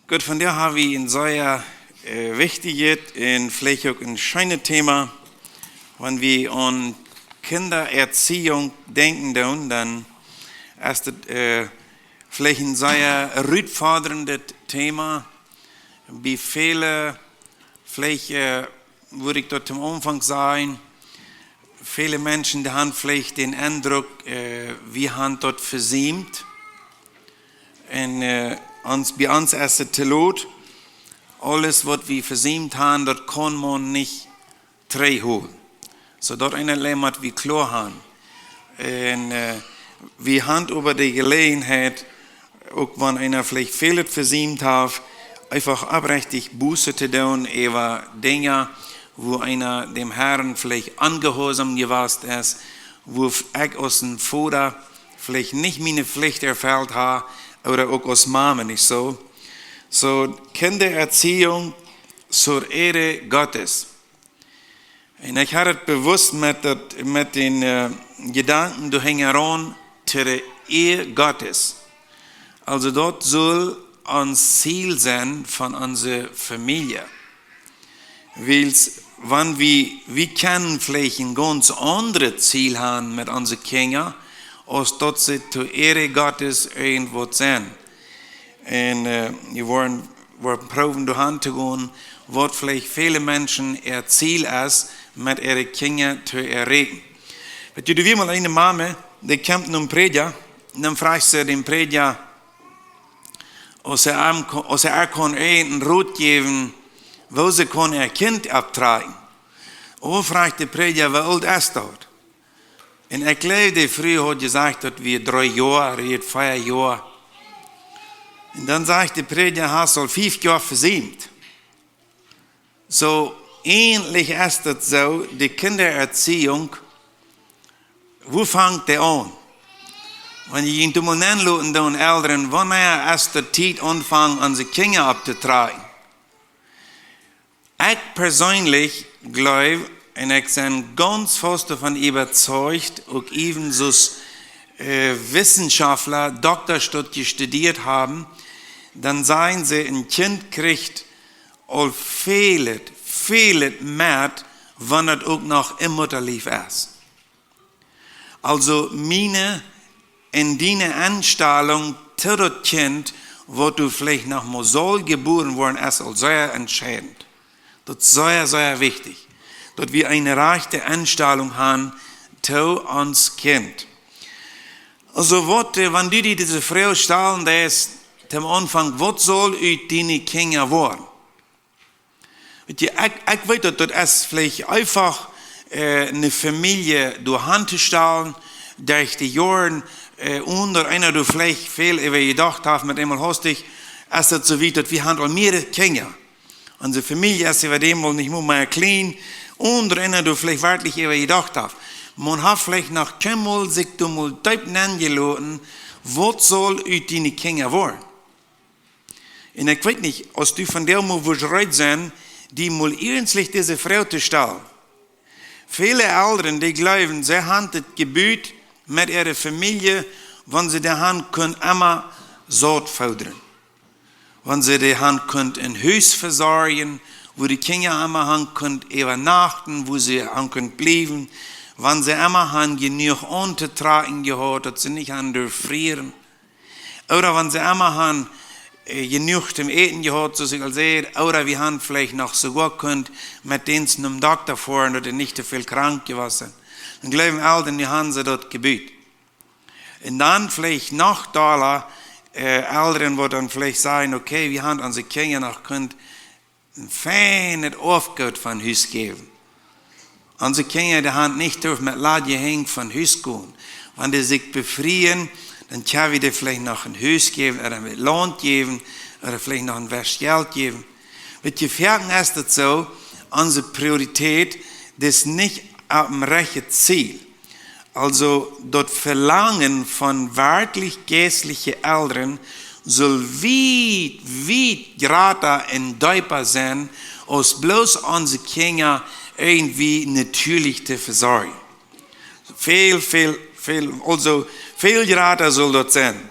Gut, von der habe ich ein sehr wichtiges und vielleicht auch ein schönes Thema. Wenn wir an Kindererziehung denken, dann ist das vielleicht ein sehr herausforderndes Thema. Wie viele, vielleicht würde ich dort am Anfang sagen, viele Menschen die haben vielleicht den Eindruck, wir haben dort versäumt. Und bei uns ist es Telot. Alles, was wir versäumt haben, das kann man nicht zurückholen. So dort eine Lemmat wie klar haben. Und wir haben über die Gelegenheit, auch wenn einer vielleicht Fehler versäumt hat, einfach abrechtig Buße zu tun über Dinge, wo einer dem Herrn vielleicht angehorsam gewesen ist, wo ich aus dem Vater vielleicht nicht meine Pflicht erfüllt habe, oder auch aus Mama nicht so. So, Kindererziehung zur Ehre Gottes. Und ich hatte bewusst mit den Gedanken, du hängst heran zu der Ehre Gottes. Also dort soll ein Ziel sein von unserer Familie. Weil wenn wir können vielleicht ein ganz anderes Ziel haben mit unseren Kindern, als dort sie zur Ehre Gottes irgendwo sein. Und wir wollen proben, durch Hand zu gehen, was vielleicht viele Menschen ihr Ziel ist, mit ihren Kindern zu erregen. Weißt du, wie mal eine Mama, die kommt nun Prediger, und dann fragt sie den Prediger, ob er kann einen Rat geben, wo sie kann ihr Kind abtragen. Und fragt der Prediger, wie alt ist das? Und ich glaube, früher hat gesagt, dass wir 3 Jahre, 4 Jahre. Und dann sagt der Prediger, hast du 5 Jahre versäumt. So ähnlich ist das so, die Kindererziehung, wo fängt der an? Wenn ich ihn mal nennen den Eltern, wann ist die Zeit anfangen, unsere Kinder abzutragen? Ich persönlich glaube, und ich bin ganz fest davon überzeugt, auch ebenso Wissenschaftler, Doktorstudien studiert haben, dann sagen sie, ein Kind kriegt all viel mehr, wenn es auch noch im Mutterleib ist. Also meine in deine Anstellung zu das Kind, wo du vielleicht noch mal so geboren worden ist, ist sehr entscheidend. Das ist sehr, sehr wichtig. Dass wir eine rechte Einstellung haben zu uns Kind. Also, wenn du diese Frau stellen, der ist am Anfang, was soll deine Kinder werden? Ich weiß, das ist vielleicht einfach eine Familie durch Hand zu stellen, durch die Jahre, unter einer du vielleicht viel über gedacht hast, mit einmal hostig, ist das so wie, dass wir haben mehrere Kinder. Unsere Familie ist über dem wohl nicht mehr klein, und einer du vielleicht wirklich über gedacht hast. Man hat vielleicht nach keinmal sich mal deep nennen was soll deine Kinder werden? Und ich weiß nicht, als du von der mal bereit sein, die mal ernstlich diese Frau zu stellen. Viele Eltern, die glauben, sie haben das Gebot mit ihrer Familie, wenn sie die Hand können, immer Saat fördern. Wenn sie die Hand können, ein Haus versorgen, wo die Kinder immer haben können übernachten, wo sie haben können bleiben, wenn sie immer haben genug Untertragen gehabt, dass sie nicht haben durchfrieren. Oder wenn sie immer haben genug zum Eten gehabt, so sie sehen, oder wir haben vielleicht noch sogar können mit denen zum Doktor fahren, oder nicht so viel krank gewesen. Dann glauben Eltern, die haben sie dort Gebet. Und dann vielleicht noch da, Eltern, wo dann vielleicht sagen, okay, wir haben unsere Kinder noch können ein feines Aufgabe von Haus geben. Unsere Kinder, die haben nicht durch mit Ladje hängen von Haus gehen. Wenn die sich befreien, dann können wir dir vielleicht noch ein Haus geben, oder mit Lohn geben, oder vielleicht noch ein Wäsch Geld geben. Mit Gefährten ist es so, unsere Priorität, das ist nicht auf dem rechten Ziel. Also, dort Verlangen von wirklich geistlichen Eltern soll weit grader und deeper sein, als bloß unsere Kinder irgendwie natürlich zu versorgen. Viel grader soll das sein.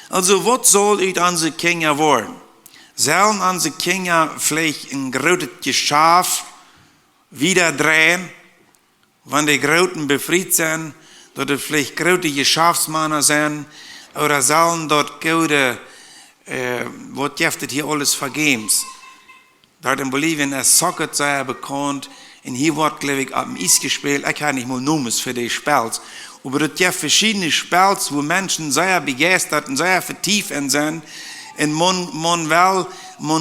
Also, was soll unsere Kinder werden? Sollen unsere Kinder vielleicht ein großes Schaf wieder drehen, wenn die Groten befreit sind, dass es vielleicht große Schafsmänner sind, oder sollen dort gute, was gibt hier alles vergebens? Dort in Bolivien ist Soccer sehr bekannt, und hier wird, glaube ich, am Eis gespielt, ich kann nicht mal Nummern für die Spiels, aber es gibt verschiedene Spiels, wo Menschen sehr begeistert und sehr vertieft sind, und man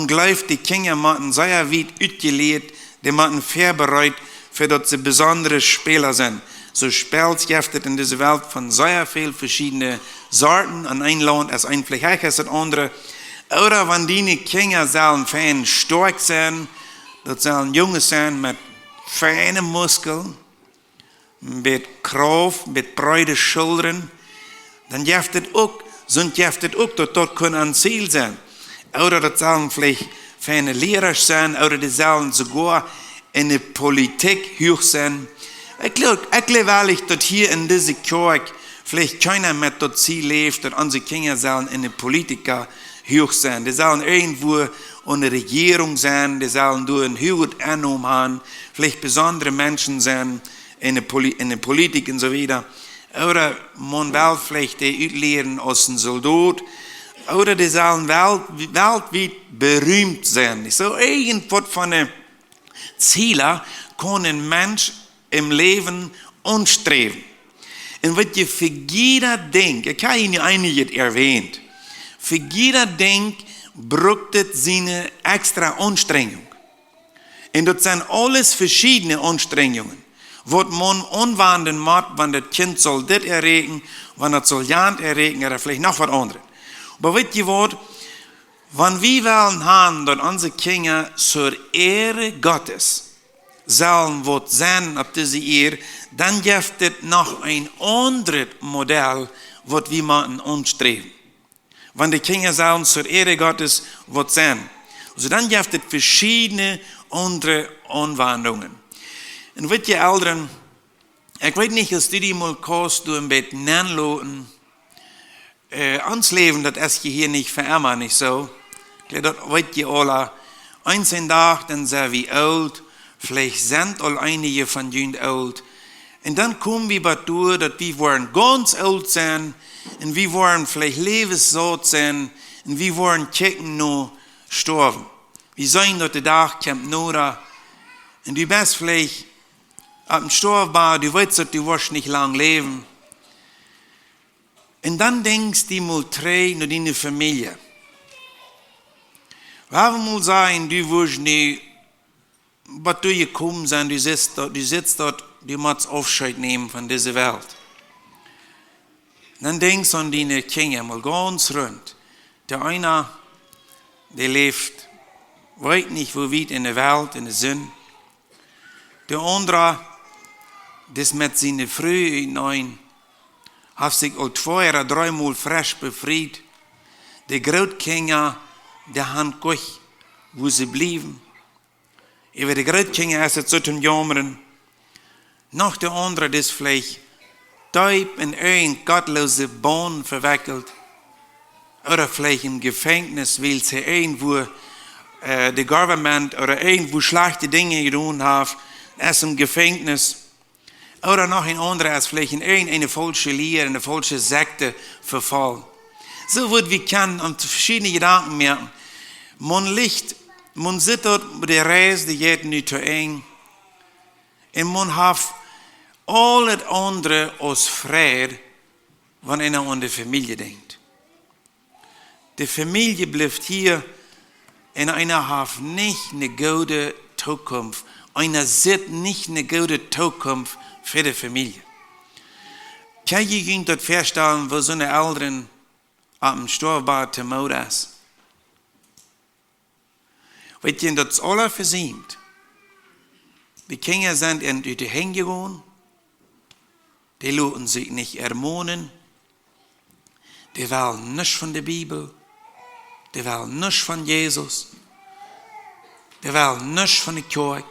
glaubt, die Kinder machen sehr weit ausgelehrt, die machen vorbereitet, für dass sie besondere Spieler sind. So Spiels gibt es in dieser Welt von sehr vielen verschiedenen Sorten, an ein Land ist ein vielleicht als das andere. Oder wenn die Kinder sollen fein stark sein, das sollen Junge sein mit feinen Muskeln, mit Kraft, mit breiten Schultern, dann gibt es auch, dass dort können ein Ziel sein. Oder das sollen vielleicht feine Lehrer sein, oder die sollen sogar in der Politik hoch sein. Ich glaube ehrlich, dass hier in dieser Kirche vielleicht keiner mit das Ziel lebt, dass unsere Kinder sollen in der Politiker hoch sein. Die sollen irgendwo in der Regierung sein, die sollen durch ein hohes Einkommen haben, vielleicht besondere Menschen sein in der Politik und so weiter. Oder man will vielleicht die auslehren als ein Soldat. Oder die sollen weltweit berühmt sein. So irgendwas von den Zielen kann ein Mensch im Leben anstreben. Und was je für jeder Ding, ich habe Ihnen einige erwähnt, für jeder Ding braucht es seine extra Anstrengung. Und das sind alles verschiedene Anstrengungen. Was man anwenden muss, wenn das Kind soll das erregen, wenn das soll Jahn erregen, oder vielleicht noch was anderes. Aber wisst ihr was? Wenn wir wollen haben, dass unsere Kinder zur Ehre Gottes sollen was sein auf diese Ehre, dann gibt es noch ein anderes Modell, was wir machen anstreben. Wenn die Kinder sollen zur Ehre Gottes was sein. Also dann gibt es verschiedene andere Anwendungen. Und wisst ihr Eltern, ich weiß nicht, dass die mal kannst du ein bisschen nennen ans Leben, das ist hier nicht für immer nicht so. Das wisst ihr alle. Einzelnen Tag, dann sind wir alt, vielleicht sind all einige von ihnen alt. Und dann kommen wir dazu, dass wir wollen ganz alt sein, und wir wollen vielleicht lebenssatt sein, und wir wollen checken nur sterben. Wir sehen, dass der Tag kommt nur, und du bist vielleicht auf dem Sterbebett, du weißt, dass du wirst nicht lang leben. Und dann denkst du mal an deine Familie. Warum mal sagen, du wirst nicht, was du gekommen sein, du sitzt dort, du musst Abschied nehmen von dieser Welt. Dann denkst du an deine Kinder mal ganz rund. Der eine, der lebt, weiß nicht, wo weit in der Welt, in der Sinn. Der andere, das mit seinen Früh hinein, hat sich auch 2 oder 3 Mal frisch befreit. Die Großkinder, die haben geguckt, wo sie blieben. Über die Großkinder ist es zu den Jammern. Noch der andere, das vielleicht taub in irgendeine gottlose Bahn verwickelt. Oder vielleicht im Gefängnis, weil sie irgendwo die Government oder irgendwo schlechte Dinge getan haben. Er ist im Gefängnis. Oder noch ein anderer ist vielleicht in irgendeine falsche Lehre, eine falsche Sekte verfallen. So wird wir können und verschiedene Gedanken merken. Man sitzt dort mit der Reise, die geht nicht zu eng. Und man hat alles andere als Friede, wenn einer an die Familie denkt. Die Familie bleibt hier und einer hat nicht eine gute Zukunft. Einer sieht nicht eine gute Zukunft für die Familie. Kann ich Ihnen das vorstellen, wo so eine Eltern am Sterbebett zu Mut ist? Weil ihr das alle versäumt. Die Kinder sind in die Hände gegangen, die lassen sich nicht ermahnen, die wollen nichts von der Bibel, die wollen nichts von Jesus, die wollen nichts von der Kirche.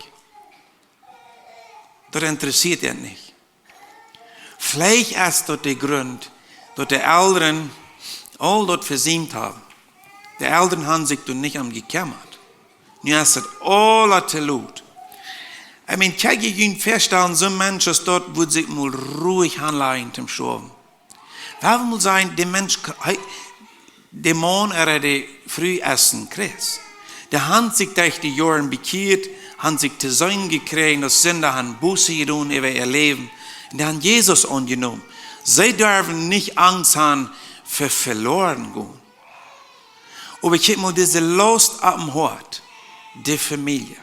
Das interessiert ihn nicht. Vielleicht ist das der Grund, dass die Eltern all das versäumt haben. Die Eltern haben sich doch nicht gekümmert. Nu ist es alles te laut. Ich meine, kann ich Ihnen feststellen, so ein Mensch ist dort, wo sich mal ruhig anleihen zum Schlafen. Wir muss sagen, der Mensch, der Mann, der früh essen kriegt. Der hat sich durch die Jahre bekehrt, hat sich zu sein gekriegt, dass Sünder haben Buße getan über ihr Leben. Und der hat Jesus angenommen. Sie dürfen nicht Angst haben, für verloren gehen. Aber ich habe mal diese Lust auf dem Hort, die Familie.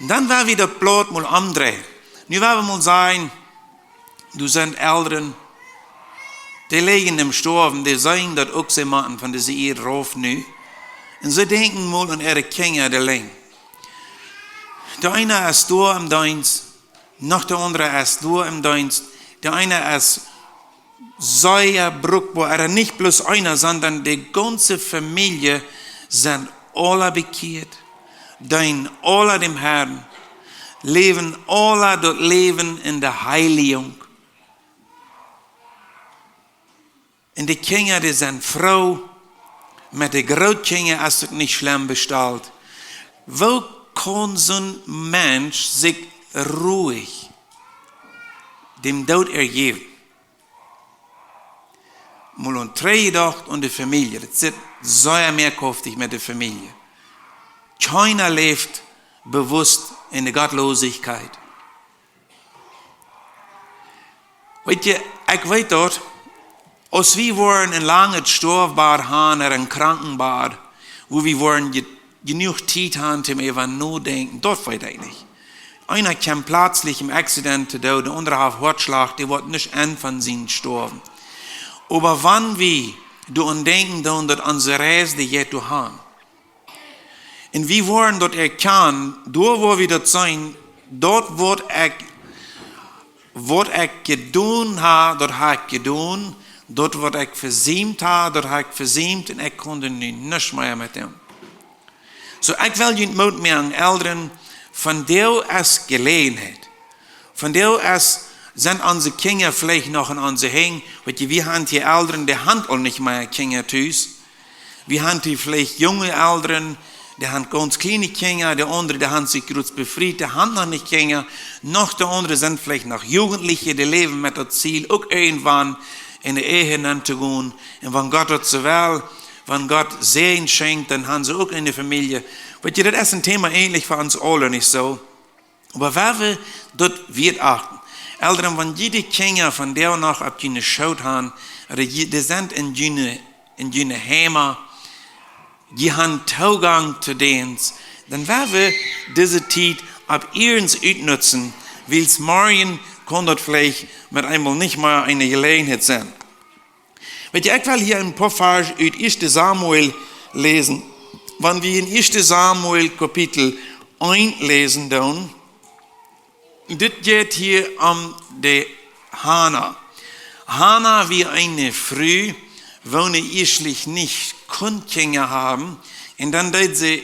Und dann war wieder Plot mal umdrehen. Nu werden wir mal sagen, du sind Eltern, die liegen im Sterben, die sagen das auch sie machen von dieser Ehe drauf nu. Und sie denken mal an ihre Kinder, die liegen. Der eine ist da im Dienst, noch der andere ist da im Dienst. Der eine ist sehr bruchbar, nicht bloß einer, sondern die ganze Familie sind alle bekehrt, dienen alle dem Herrn, leben alle das Leben in der Heiligung. Und die Kinder, die sind froh, mit den Großkindern ist es nicht schlimm bestellt. Wo kann so ein Mensch sich ruhig dem Tod ergeben? Mal und drei gedacht und die Familie. Das ist sehr mehrkräftig mit der Familie. Keiner lebt bewusst in der Gottlosigkeit. Weet je, ich weiß dort, als wir waren in lange Storbad haben oder ein Krankenbad, wo wir waren genug Zeit haben, zum über nachdenken, dort weiß ich nicht. Einer kam plötzlich im Accident zu Tod, der andere hat Herzschlag, der wird nicht an von seinen Sterben. Aber wann wir denken, dass unsere Reise die jetzt haben, und wir wollen dort erkennen, dort wo wir dort sein, dort wird ich getan habe, dort habe ich getan, dort wird ich versäumt habe, dort habe ich versäumt, und ich konnte nicht mehr mit dem. So, ich will Ihnen mit mir an Eltern, von der es Gelegenheit, von der es sind unsere Kinder vielleicht noch in unser Hängen, weil wir haben hier Eltern, die haben auch nicht mehr Kinder tüß. Wir haben hier vielleicht junge Eltern, die haben ganz kleine Kinder, der andere, die haben sich kurz befreit, die haben noch nicht Kinder. Noch der andere sind vielleicht noch Jugendliche, die leben mit dem Ziel, auch irgendwann in die Ehe hineinzugehen. Und wenn Gott das so will, wenn Gott Segen schenkt, dann haben sie auch eine Familie. Weil das ist ein Thema ähnlich für uns alle, nicht so. Aber wer wir dort wird achten. Eltern, wenn die Kinder von der noch ab die geschaut haben, oder die sind in die Heime, die haben Zugang zu denen, dann werden wir diese Zeit ab ihrens utnutzen, weil es morgen kann dort vielleicht mit einmal nicht mehr eine Gelegenheit sein. Ich will hier ein paar Verse aus 1. Samuel lesen. Wenn wir in 1. Samuel Kapitel 1 lesen, dann, das geht hier um die Hannah. Hannah wie eine Frau, wo eigentlich nicht Kinder haben, und dann dort sie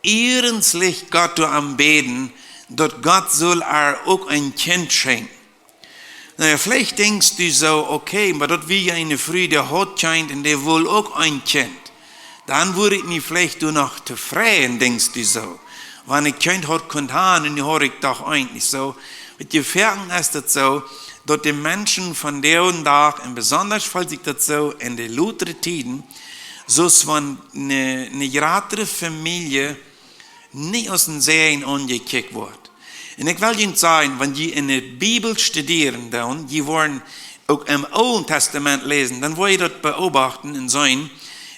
ehrenslich Gott anbeten, dort Gott soll auch ein Kind schenken. Naja, vielleicht denkst du so, okay, aber dort wie eine Frau, der hat Kind und der will auch ein Kind. Dann würde ich mich vielleicht noch zu freuen, denkst du so. Wenn ein Kind hat, kann haben, und die habe ich doch eigentlich so. Mit den Ferien ist das so, dass die Menschen von deren Tag, und besonders falls ich das so in den Luther Tiden, so wenn eine gerade Familie nicht aus den Serien angekickt wird. Und ich will Ihnen sagen, wenn die in der Bibel studieren, dann, die wollen auch im Alten Testament lesen, dann wollen ihr das beobachten und sagen,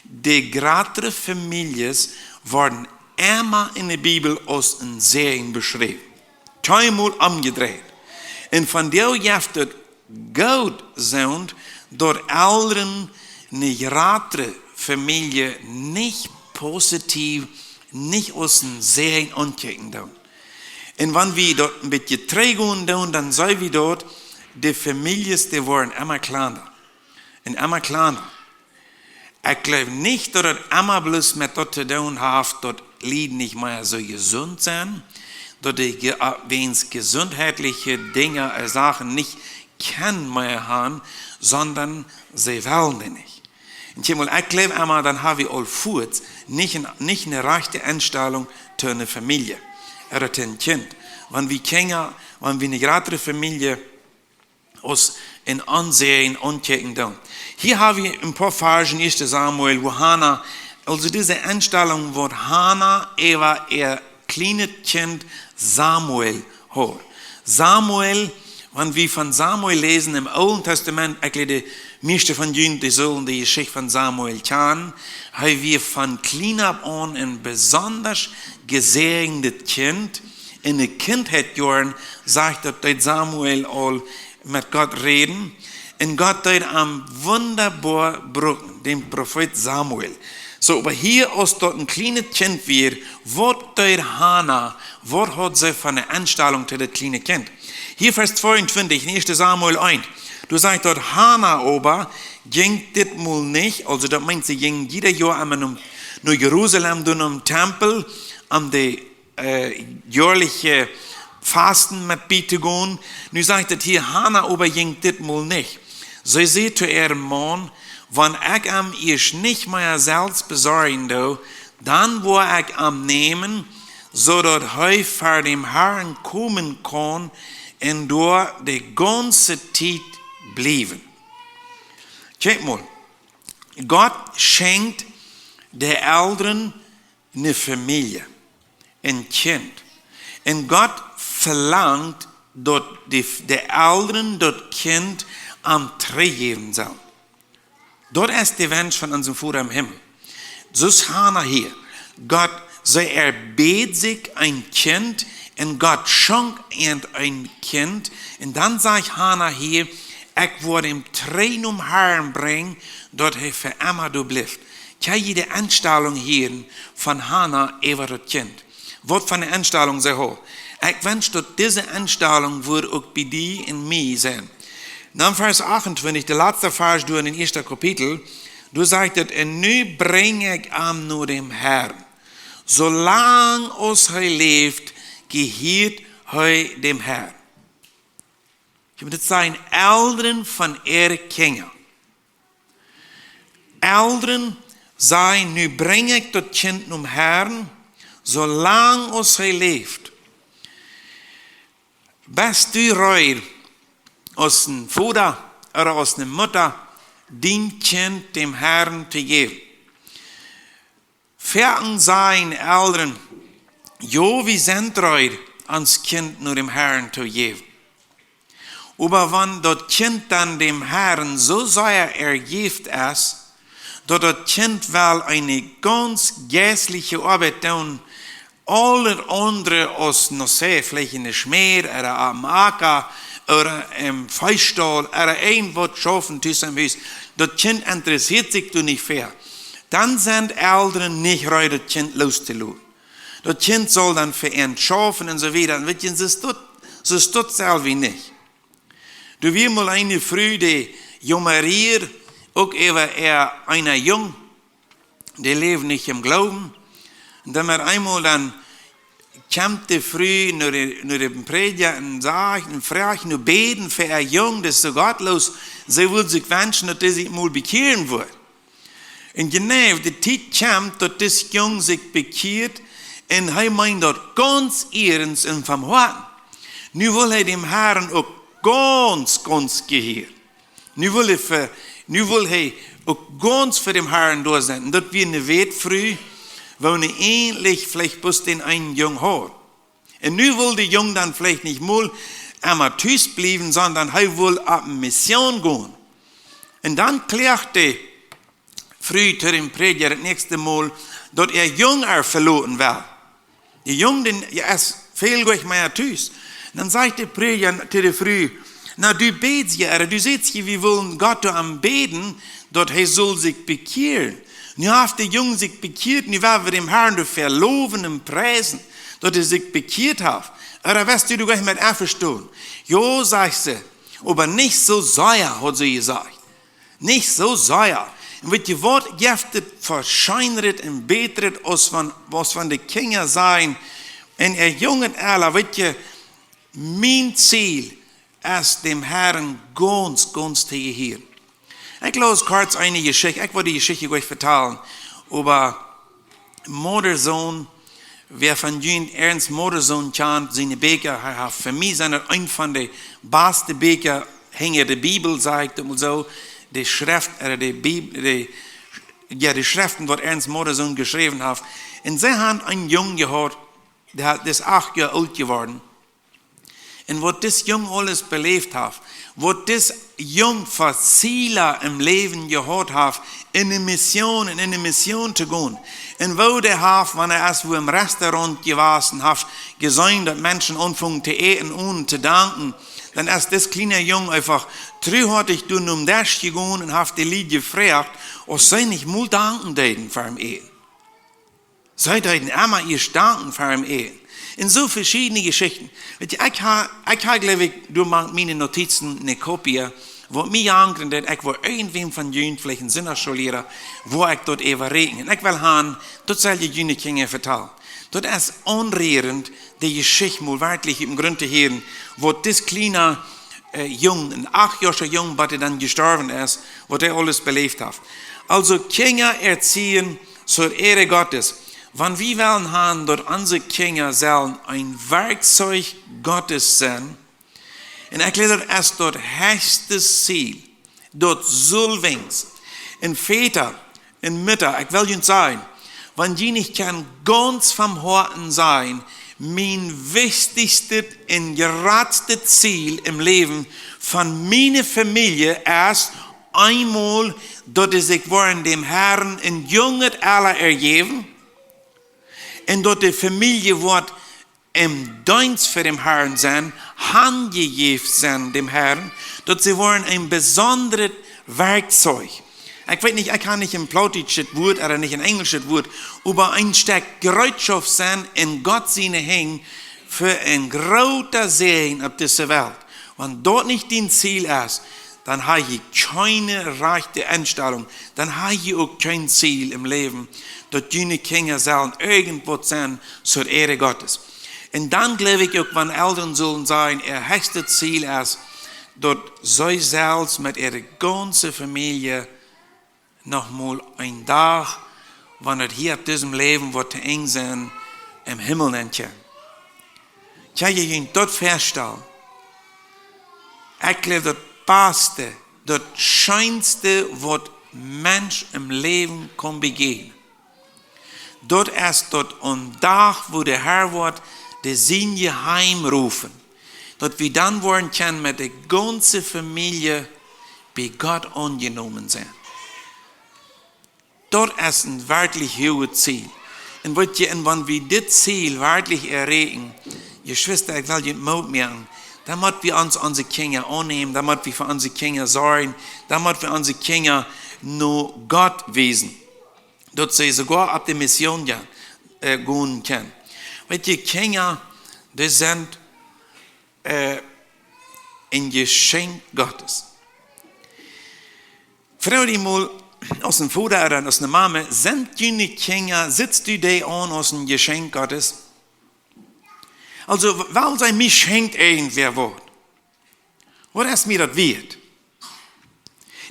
die gerade Familien werden immer in der Bibel aus den Serien beschrieben. Zweimal umgedreht. Und von der Jahre Gott sind, dort Eltern eine gerade Familie nicht positiv, nicht aus den Serien ankicken. Und wenn wir dort ein bisschen trägen, dann sehen wir dort, die Familien, die werden immer kleiner. Und immer kleiner. Ich glaube nicht, dass es immer bloß mit dort zu tun hat, dass die nicht mehr so gesund sind, dass die gesundheitliche Dinge, Sachen nicht kennen mehr haben, sondern sie wollen die nicht. Und ich glaube einmal, dann haben wir all Furz, nicht eine rechte Einstellung zu einer Familie oder zu einem Kind. Wenn wir eine gerade Familie uns in Ansehen angucken dann. Hier haben wir ein paar Versen, 1. Samuel, wo Hannah, also diese Einstellung, wo Hannah über ihr kleines Kind Samuel hat. Samuel, wenn wir von Samuel lesen im Alten Testament, eigentlich die meisten von Juden, die sollen die Geschichte von Samuel kennen, haben wir von klein ab an ein besonders gesegnetes Kind. In den Kindheitsjahren sagt dort Samuel all mit Gott reden. Und Gott dort am wunderbar brücken, dem Prophet Samuel. So, aber hier, als dort ein kleines Kind wird, wird dort Hannah, was hat sie von der Einstellung zu dem kleinen Kind? Hier Vers 22, 1. Samuel 1. Du sagst dort, Hannah aber ging das mal nicht, also das meint, sie ging jeder Jahr einmal nach Jerusalem, zum Tempel, die jährliche Fasten mit Beten. Nu sagt das hier, Hannah aber ging das mal nicht. Sie sagt zu ihrem Mann, wenn ich am ich nicht mehr selbst besorgen do, dann wo ich am nehmen, so dass er vor dem Herrn kommen kann und dort die ganze Zeit bleiben. Check mal, Gott schenkt der Eltern eine Familie, ein Kind. Und Gott verlangt, dass die Eltern das Kind am Treu geben sollen. Dort ist der Wunsch von unserem Vater im Himmel. So ist Hannah hier. Gott, er bet sich ein Kind und Gott schenkt ein Kind. Und dann sagt Hannah hier, ich werde ihm Tränen um Herrn bringen, dort er für immer du bleibst. Ich habe jede Einstellung hier von Hannah über das Kind. Was für eine Einstellung sie hat. Ich wünsche, dass diese Einstellung wird auch bei dir und mir sein. Dann Vers 28, der letzte Vers in den ersten Kapitel, du sagst, und nu bringe ich am nur dem Herrn. Solange uns er lebt, gehört er dem Herrn. Ich würde sagen, Eltern von ihren Kindern. Eltern sagen, nu bringe ich das Kind zum Herrn, solange uns er lebt. Bist du reuer, aus dem Vater oder aus der Mutter, den Kind dem Herrn zu geben. Fern sein Eltern, jo, wir sind treu, ans Kind nur dem Herrn zu geben. Aber wenn das Kind dann dem Herrn so sehr ergibt ist, dass das Kind will eine ganz geistliche Arbeit tun, alle andere aus, noch sehr, vielleicht in der Schmied oder am Acker, oder im Feuerstall, oder irgendwas schaffen zu seinem Haus. Das Kind interessiert sich nicht für. Dann sind Eltern nicht ready, das Kind loszulassen. Das Kind soll dann für ihn schaffen und so weiter. Und wird so tut selber nicht. Du wirst mal eine Frau, die jummeriert, auch über einer Jung, die lebt nicht im Glauben. Und dann wird einmal dann kommt die Früh nur dem Prediger und sagt und fragt, nur beten für ein Jung, das ist so gottlos, sie will sich wünschen, dass er sich mal bekehren wird. Und genau, die Zeit kommt, dass das Jung sich bekehrt und er meint dort ganz ernst und vom Herzen. Nu will er dem Herrn auch ganz gehören. Nu will er auch ganz für den Herrn da sein. Und das wird eine Welt früh, wo er ähnlich vielleicht bloß den einen Jungen hat. Und nu will der Junge dann vielleicht nicht mal amateurs bleiben, sondern er will auf eine Mission gehen. Und dann klärt er früh zu dem Prediger das nächste Mal, dass Jung verloren will. Der Junge, der ist viel durch mehr Tüß. Dann sagt der Prediger zu der Früh, na du betest ja, du siehst hier, wir wollen Gott am Beten, dass er soll sich bekehren. Nu hat der Junge sich bekehrt, nu werden wir dem Herrn dafür loben und preisen, dass er sich bekehrt hat. Oder wirst du gleich mit einverstehen? Jo, sagt sie, aber nicht so sehr, hat sie gesagt. Nicht so sehr. Und wird die Wort giftet, verscheinert und betet, was von den Kindern sein. Und jungen alle, wird je, mein Ziel ist, dem Herrn ganz zu gehören. Ich los kurz eine Geschichte, ich wollte die Geschichte euch vertellen, über Modersohn, wer von Jünd Ernst Modersohn kennt, seine Bücher, für mich sind ein von den besten Bücher, hängen der Bibel, sagt und so, die Schrift, die Bibel, die Schriften, die Ernst Modersohn geschrieben hat. Und sie haben einen Jungen gehört, der ist 8 Jahre alt geworden. Und was das Jung alles belebt hat, was das Jung für Ziele im Leben gehört hat, in eine Mission zu gehen. Und wo der hat, wenn er erst wo im Restaurant gewesen hat, gesehen, dass Menschen anfangen zu essen und zu danken, dann ist das kleine Jung einfach treuhärtig durch das gegangen und hat die Lied gefragt, ob sie nicht mal danken dürfen für ihn Essen. Sie dürfen immer ihr danken für ihn Essen. In so verschiedene Geschichten. Ich habe, glaube ich, durch meine Notizen eine Kopie, wo mir angrenzt, ich will irgendwem von Jünd, vielleicht ein Sinnerschullehrer, wo ich dort überreden. Ich will haben, dort soll die Jünd Kinder vertellen. Dort ist anrührend, die Geschichte mal wirklich im Grund zu hören, wo das kleine Jung, ein 8-jähriger Jung, der dann gestorben ist, wo der alles belebt hat. Also Kinder erziehen zur Ehre Gottes. Wenn wir wollen haben, dass unsere Kinder sollen ein Werkzeug Gottes sein, und ich glaube, das ist das höchste Ziel, dort soll wenigstens, in Väter, in Mütter, ich will Ihnen sagen, wenn die nicht kann ganz vom Herzen sein, mein wichtigstes und geradestes Ziel im Leben von meiner Familie ist, einmal, dass ich dem Herrn in jungen Alter ergeben, und dort die Familie wird im Dienst für den Herrn sein, handgegeben sein dem Herrn, dort sie wollen ein besonderes Werkzeug. Ich weiß nicht, ich kann nicht ein Plattdeutsches Wort oder nicht ein englisches Wort, aber ein Stück Bereitschaft sein, in Gott seine Hänge für ein großer Segen auf dieser Welt. Wenn dort nicht dein Ziel ist, dann habe ich keine rechte Einstellung, dann habe ich auch kein Ziel im Leben, dass deine Kinder sollen irgendwo sein zur Ehre Gottes. Und dann glaube ich auch, wenn Eltern sollen sein, ihr höchstes Ziel ist, dass sie selbst mit ihrer ganzen Familie nochmal ein Tag, wenn es hier auf diesem Leben wird eng sein, im Himmel nennt. Kann ich Ihnen dort feststellen, ich glaube, das Beste, das Schönste, was Mensch im Leben kann begehen. Dort ist dort ein Tag, wo der Herr wird, die Sinne heimrufen. Dort wir dann wollen können mit der ganzen Familie bei Gott angenommen sein. Dort ist ein wirklich hohes Ziel. Und wenn wir das Ziel wirklich erreichen, Geschwister, ich will nicht Mut machen, damit wir uns unsere Kinder annehmen, damit wir für unsere Kinder sorgen, damit wir unsere Kinder nur Gott wissen. Dort sie sogar auf die Mission gehen können. Weil die Kinder, die sind ein Geschenk Gottes. Frau die mal aus dem Vater oder aus der Mama, sind deine Kinder, sitzt du die an aus dem Geschenk Gottes? Also, weil sie mich schenkt irgendwer Wort. Was ist mir das wert?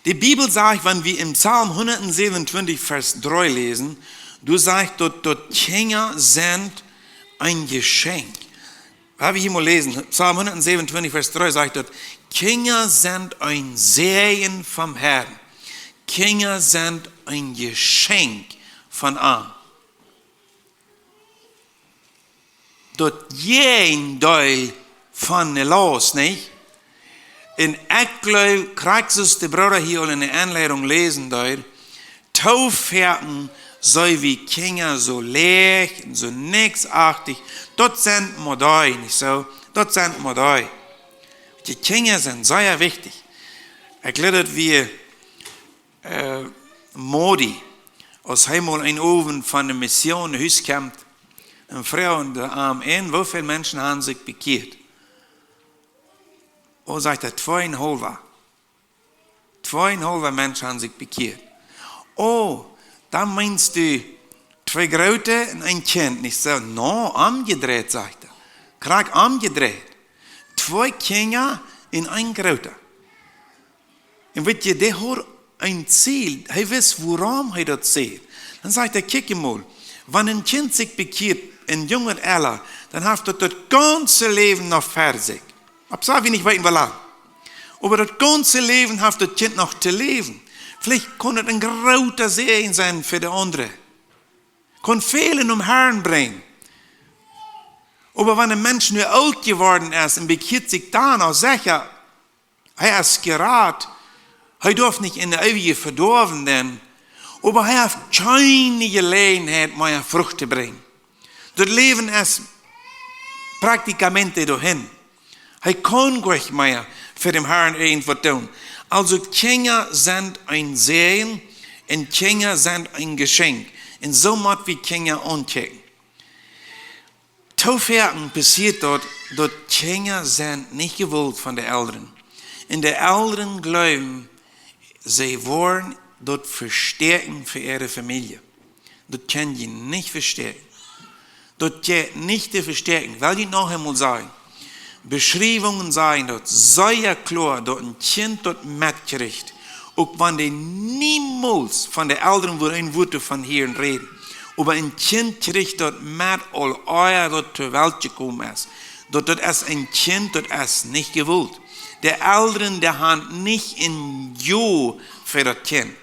Die Bibel sagt, wenn wir im Psalm 127, Vers 3 lesen, du sagst, dort Kinder sind ein Geschenk. Habe ich hier mal lesen, Psalm 127, Vers 3 sagt dort, Kinder sind ein Segen vom Herrn. Kinder sind ein Geschenk von ihm. Dort jeden Teil von los, nicht? In Eckleul, kriegst du die Bruder hier in der Anleitung lesen, dort, Taufherren, so wie Kinder, so leicht und so nixartig, dort sind Modei, nicht so? Dort sind Modei. Die Kinder sind sehr wichtig. Ich glaube, wie Modi, aus einmal ein Ofen von der Mission rauskommt, eine Frau und der Arm ein, wie viele Menschen haben sich bekehrt? Oh, sagt er, 2,5. 2,5 Menschen haben sich bekehrt. Oh, dann meinst du 2 Grote und ein Kind. Ich sage, no, umgedreht, sagt er. Krieg umgedreht. 2 Kinder in ein Grote. Und wisst ihr, der hat ein Ziel. Er weiß, worum er das sieht. Dann sagt er, kick mal, wenn ein Kind sich bekehrt, in junger Alter, dann hat er das ganze Leben noch fertig. Ich sage, wie nicht weit wie lang. Aber das ganze Leben hat das Kind noch zu leben. Vielleicht kann es ein großer Segen sein für die andere. Kann viele Herrn bringen. Aber wenn ein Mensch nur alt geworden ist und bekehrt sich dann auch sicher, er ist gerade, er darf nicht in der ewige verdorben werden, aber er hat keine Gelegenheit, mehr Frucht zu bringen. Das Leben ist praktikamente dahin. Er kann gar nicht mehr für den Herrn irgendwas tun. Also Kinder sind ein Segen und Kinder sind ein Geschenk. Und so muss wie Kinder anchecken. Teufel passiert dort, dass Kinder sind nicht gewollt von den Eltern. Und die Eltern glauben, sie wollen dort verstärken für ihre Familie. Das können sie nicht verstärken. Das geht nicht zu verstärken. Weil ich noch einmal sagen, Beschreibungen sagen dort, sei ja klar, dass ein Kind dort mitkriegt, auch wenn die niemals von den Eltern ein Wort von hier reden. Aber ein Kind kriegt dort mit, all euer dort zur Welt gekommen ist. Dort ist ein Kind, dort ist nicht gewollt. Die Eltern, die haben nicht in Jo für das Kind.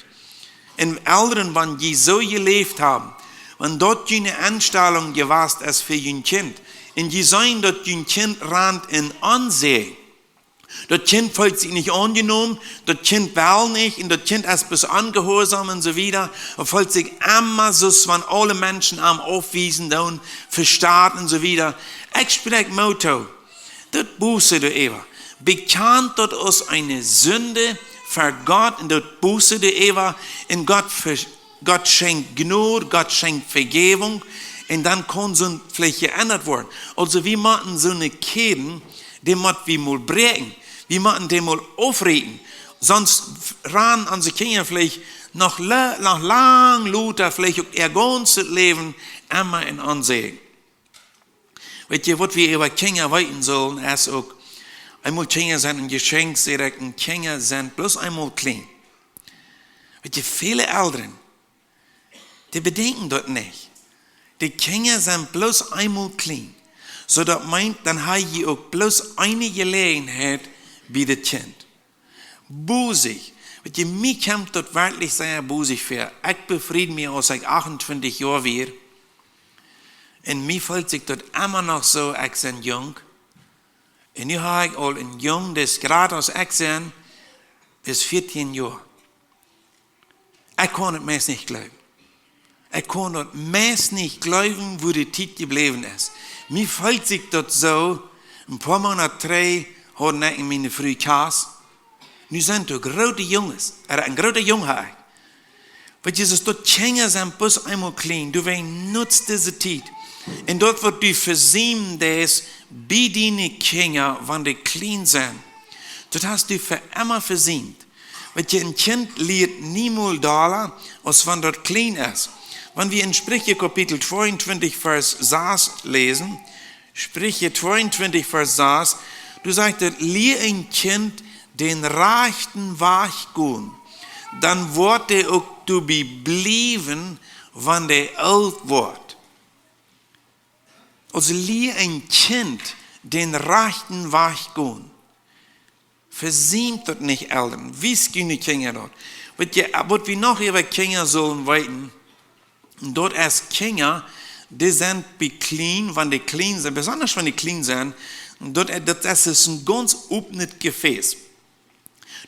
Und Eltern, wenn die so gelebt haben, wenn dort eine Anstellung gewesen ist für ein Kind, und die sehen, dass ein Kind rannt in Ansehen. Das Kind fühlt sich nicht angenommen, das Kind will nicht, und das Kind ist bis angehorsam und so weiter. Und fühlt sich immer so, wenn alle Menschen am aufwiesen und versteht und so weiter. Ich spreche Motto, das Buße der Eva. Bekannt dort aus eine Sünde für Gott und das Buße der Eva. Und Gott schenkt Gnade, Gott schenkt Vergebung. Und dann kann so vielleicht geändert werden. Also wir machen so eine Kette, die müssen wir mal brechen. Wir müssen die mal aufreden. Sonst ran unsere Kinder vielleicht noch lang Luther, vielleicht auch ihr ganzes Leben immer in Ansehen. Weißt ihr, was wir über Kinder weiten sollen, ist auch, einmal Kinder sind ein Geschenk, und Kinder sind bloß einmal klein. Weißt ihr, viele Eltern, die bedenken das nicht. Die Kinder sind bloß einmal klein. So das meint, dann habe ich auch bloß eine Gelegenheit bei dem Kind. Busig. Weil mir kommt das wirklich sehr busig vor. Ich befriede mich aus 28 Jahren wieder. Und mir fühlt sich das immer noch so, ich bin jung. Und nu habe ich auch einen Jungen, der ist gerade aus 18 bis 14 Jahre. Ich kann es meist nicht glauben. Ich kann das meist nicht glauben, wo die Zeit geblieben ist. Mir fühlt sich das so, ein paar Monate 3 hatten ich meine Frau Kass. Nu sind das große Jungs, ein großer Junge. Weil Jesus, dort Kinder sind bloß einmal klein, du nutzt diese Zeit. Und dort wird du versehen, dass bei deinen Kindern, wenn die klein sind, dort hast du für immer versehen. Weil ein Kind lernt niemals da, als wenn dort klein ist. Wenn wir in Sprüche Kapitel 22, Vers 6 lesen, Sprüche 22, Vers 6, du sagst, lehr ein Kind den rechten Weg gehen, dann wird er auch du bleiben, wenn der alt wird. Also lehr ein Kind den rechten Weg gehen. Versiemt das nicht, Eltern. Wie sind die Kinder dort? Was wir noch über Kinder sollen weiten, dort ist Kinder, die sind klein, wenn die klein sind, besonders wenn die klein sind, dort, das ist ein ganz offenes Gefäß.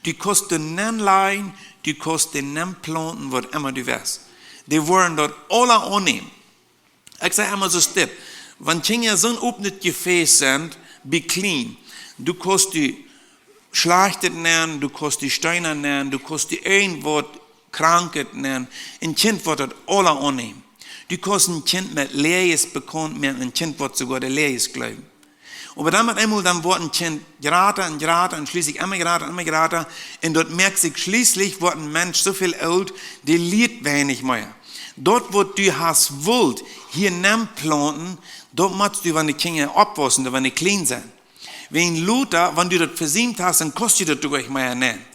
Die kosten nicht leihen, die kosten nicht planten, was immer du weißt. Die wollen dort alle annehmen. Ich sage immer so Tipp, wenn Kinder so ein offenes Gefäß sind, be clean, du kannst die Schlachtet nehmen, du kannst die Steine nehmen, du kannst die irgendwas Krankheit nehmen. Ein Kind wird das alle annehmen. Du kannst ein Kind mit Lehrjes bekommen, ein Kind wird sogar der Lehrjes glauben. Aber dann wird ein Kind geraten und schließlich immer geraten. Und dort merkt sich schließlich, wird ein Mensch so viel alt, der liebt wenig mehr. Dort, wo du hast wollt, hier nehmen planten, dort musst du, wenn die Kinder abwaschen, wenn die klein sind. Wenn Luther, wenn du das versiemt hast, dann kostet das durch mehr nehmen.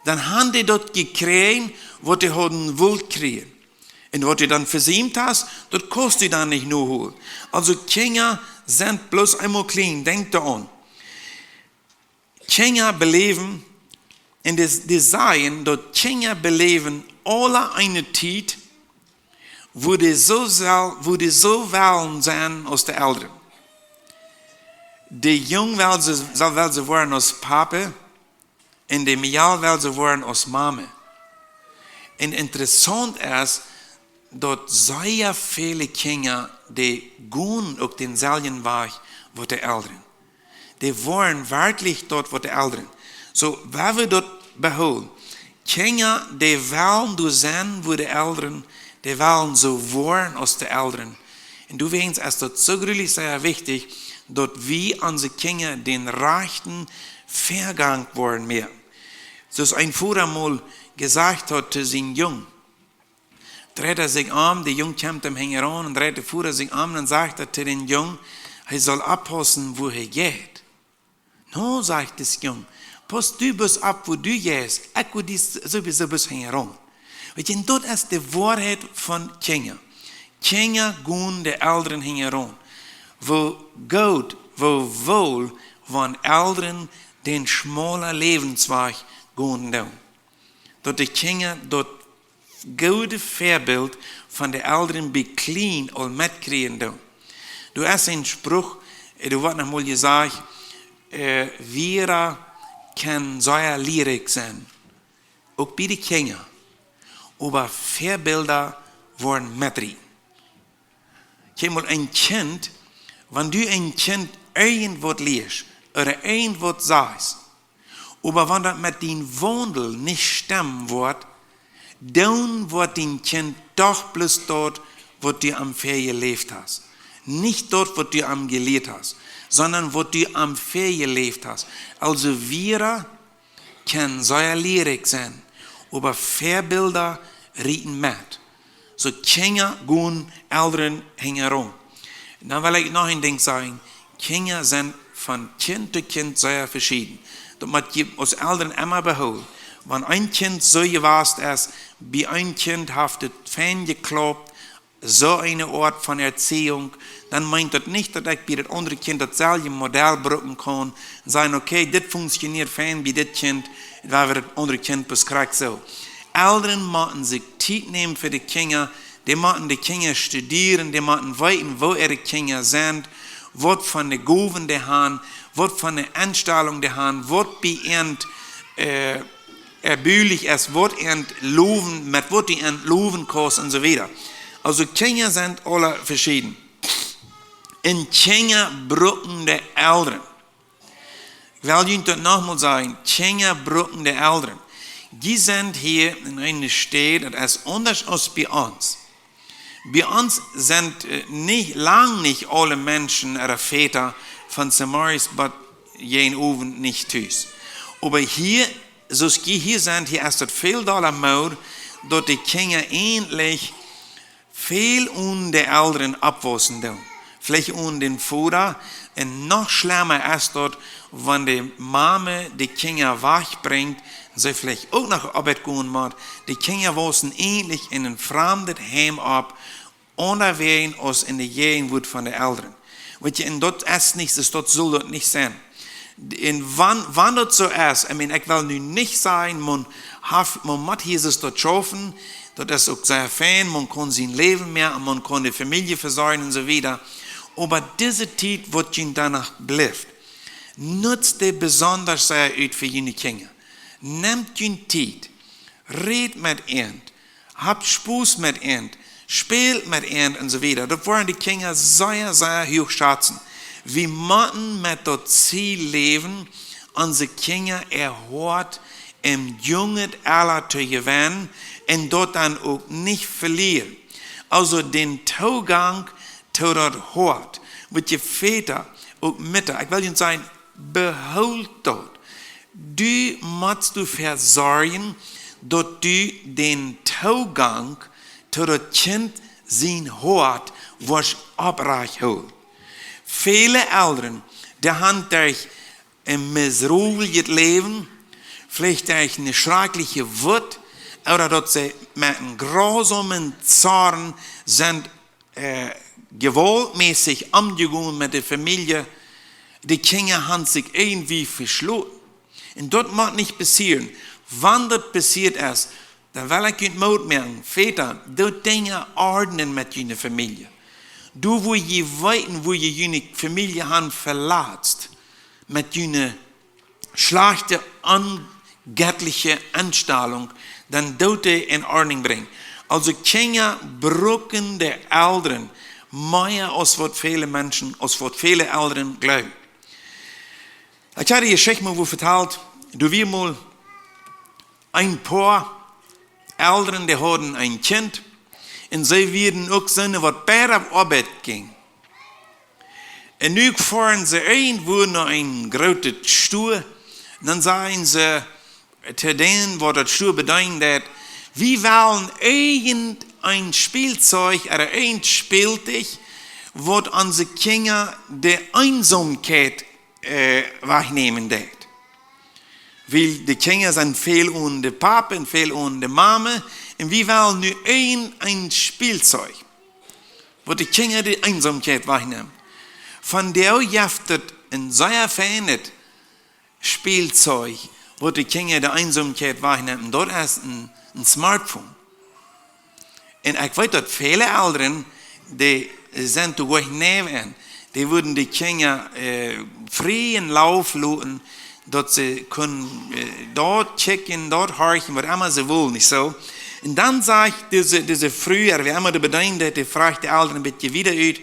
dann haben die dort gekriegt, was die haben wollt kriegen. Und was du dann versäumt hast, das kostet du dann nicht nur holen. Also Kinder sind bloß einmal klein, denk daran. Kinder beleben, und das sagen, dass Kinder beleben alle eine Zeit, wo die so wollen sein als die Älteren. Die Jungen wollen sie werden als Papa, und die Mädchen wollen sie werden als Mama. Und interessant ist, dass sehr viele Kinder, die gehen auf denselben Weg, wie die Älteren. Die wollen wirklich dort, wo die Älteren. So, wenn wir dort beholen, Kinder, die wollen du sein, wo die Älteren, die wollen so werden als die Älteren. Und du weißt, es ist so wirklich sehr wichtig, dass wir unsere Kinder den rechten Vergang wollen mehr. So ist ein Vater mal gesagt hat zu seinen Jungen, dreht er sich um, der Junge kommt ihm heran und dreht der Vater sich um und sagt er zu den Jungen, er soll abpassen, wo er geht. No, sagt das Junge, pass du bist ab, wo du gehst, ich will dies sowieso bis heran. Und dort ist die Wahrheit von Kindern. Kinder gehen die Älteren heran. Wo Gott, wo wohl, von Älteren den schmalen Lebensweg gehen. Dort die Kinder dort gute Vorbild von den Älteren beklein und mitkriegen. Du hast einen Spruch, du hast noch mal gesagt, wir können sehr lyrisch sein. Auch bei den Kindern. Aber Vorbilder wollen mitreden. Kijk mal, ein Kind, wenn du ein Kind irgendwas liest oder irgendwas sagst, aber wenn das mit deinem Wandel nicht stimmen wird, dann wird dein Kind doch bloß dort, wo du am Ferien gelebt hast. Nicht dort, wo du am gelehrt hast, sondern wo du am Ferien gelebt hast. Also wir können sehr lyrisch sein, aber Vorbilder reden mit. So Kinder gehen Älteren herum. Dann will ich noch ein Ding sagen. Kinder sind von Kind zu Kind sehr verschieden. Das muss aus Eltern immer beholen. Wenn ein Kind so gewesen ist, bei ein Kind hat das Fan geklappt, so eine Art von Erziehung, dann meint das nicht, dass ich bei das andere Kind dasselbe Modell brauchen kann und sagen, okay, das funktioniert Fan bei das Kind, weil wir das andere Kind beschreibt so. Eltern müssen sich Zeit nehmen für die Kinder, die müssen die Kinder studieren, die müssen wissen, wo ihre Kinder sind, was von den Gaben die haben, was von der Einstellung die haben, was bei ihnen erbühlich ist, was ihnen loben, mit was die ihnen loben kosten und so weiter. Also Kinder sind alle verschieden. Und Kinder brauchen die Eltern. Ich will Ihnen das nochmal sagen, Kinder brauchen die Eltern. Die sind hier in einer Stadt, das ist anders als bei uns. Bei uns sind lang nicht alle Menschen oder Väter von Samaris, aber jeden Abend nicht tüß. Aber hier, so hier sind, hier ist das viel doller Mode, dass die Kinder ähnlich viel und die Eltern abwässen. Vielleicht und den Vater. Und noch schlimmer ist dort, wenn die Mama die Kinder wegbringt, sie vielleicht auch nach Arbeit gehen muss. Die Kinder wachsen ähnlich in ein fremdes Heim ab, unterwegs als in der Gegenwart von den Eltern. Weil in dort ist nichts, dort soll das nicht sein. Und wann das so ist, ich will nun nicht sagen, man muss Jesus dort schaffen, das ist auch sehr fein, man kann sein Leben mehr, man kann die Familie versorgen und so weiter. Aber diese Zeit, was ihnen danach bleibt, nutzt die besonders sehr aus für ihre Kinder. Nehmt ihnen Zeit, redet mit ihnen, habt Spaß mit ihnen, spielt mit ihnen und so weiter. Das wollen die Kinder sehr, sehr hoch schätzen. Wir müssen mit dem Ziel leben, unsere Kinder erhört im jungen Alter zu gewinnen und dort dann auch nicht verlieren. Also den Zugang zu das Hort, mit den Väter und Mütter, ich will Ihnen sagen, behold dort. Du musst versorgen, dass du den Zugang zu das Kind sein Hort, was abreich holt. Viele Eltern, die haben durch ein missrauliches Leben, vielleicht durch eine schreckliche Wut, oder dass sie mit einem grausamen Zorn sind gewaltmäßig umgegangen mit der Familie. Die Kinder haben sich irgendwie verschluckt. Und das mag nicht passieren. Wann das passiert ist, dann will ich Mut merken, Väter, du Dinge ordnen mit deiner Familie. Du, wo je weiten, wo je deine Familie haben verlatzt, mit deiner schlechten, göttliche Einstellung, dann dort in Ordnung bringen. Also Kinder brauchen die Eltern mehr als was viele Menschen, als was viele Eltern glauben. Ich hatte die Geschichte mal vertellt, du wirst mal ein paar Eltern, die hatten ein Kind und sie werden auch sehen, was bei auf Arbeit ging. Und nun fahren sie irgendwo nach einem großen Stuhl, dann sagen sie, zu denen, was das Stuhl bedeutet, wir wollen irgendein Spielzeug oder ein Spielzeug, was unsere Kinder die Einsamkeit wahrnehmen wird. Weil die Kinder sind viel ohne Papa und viel ohne Mama und wir wollen nur ein Spielzeug, wo die Kinder die Einsamkeit wahrnehmen. Von der jaftet ein sehr feines Spielzeug, wo die Kinder die Einsamkeit wahrnehmen. Dort ist ein Smartphone. Und ich weiß, dass viele Eltern, die sind durchnehmen, die würden die Kinder freien Lauf lassen, dass sie können dort checken, dort horchen, was immer sie wollen, nicht so. Und dann sagt diese früher, wie immer die Bedeutende, die fragt die Eltern ein bisschen wieder aus,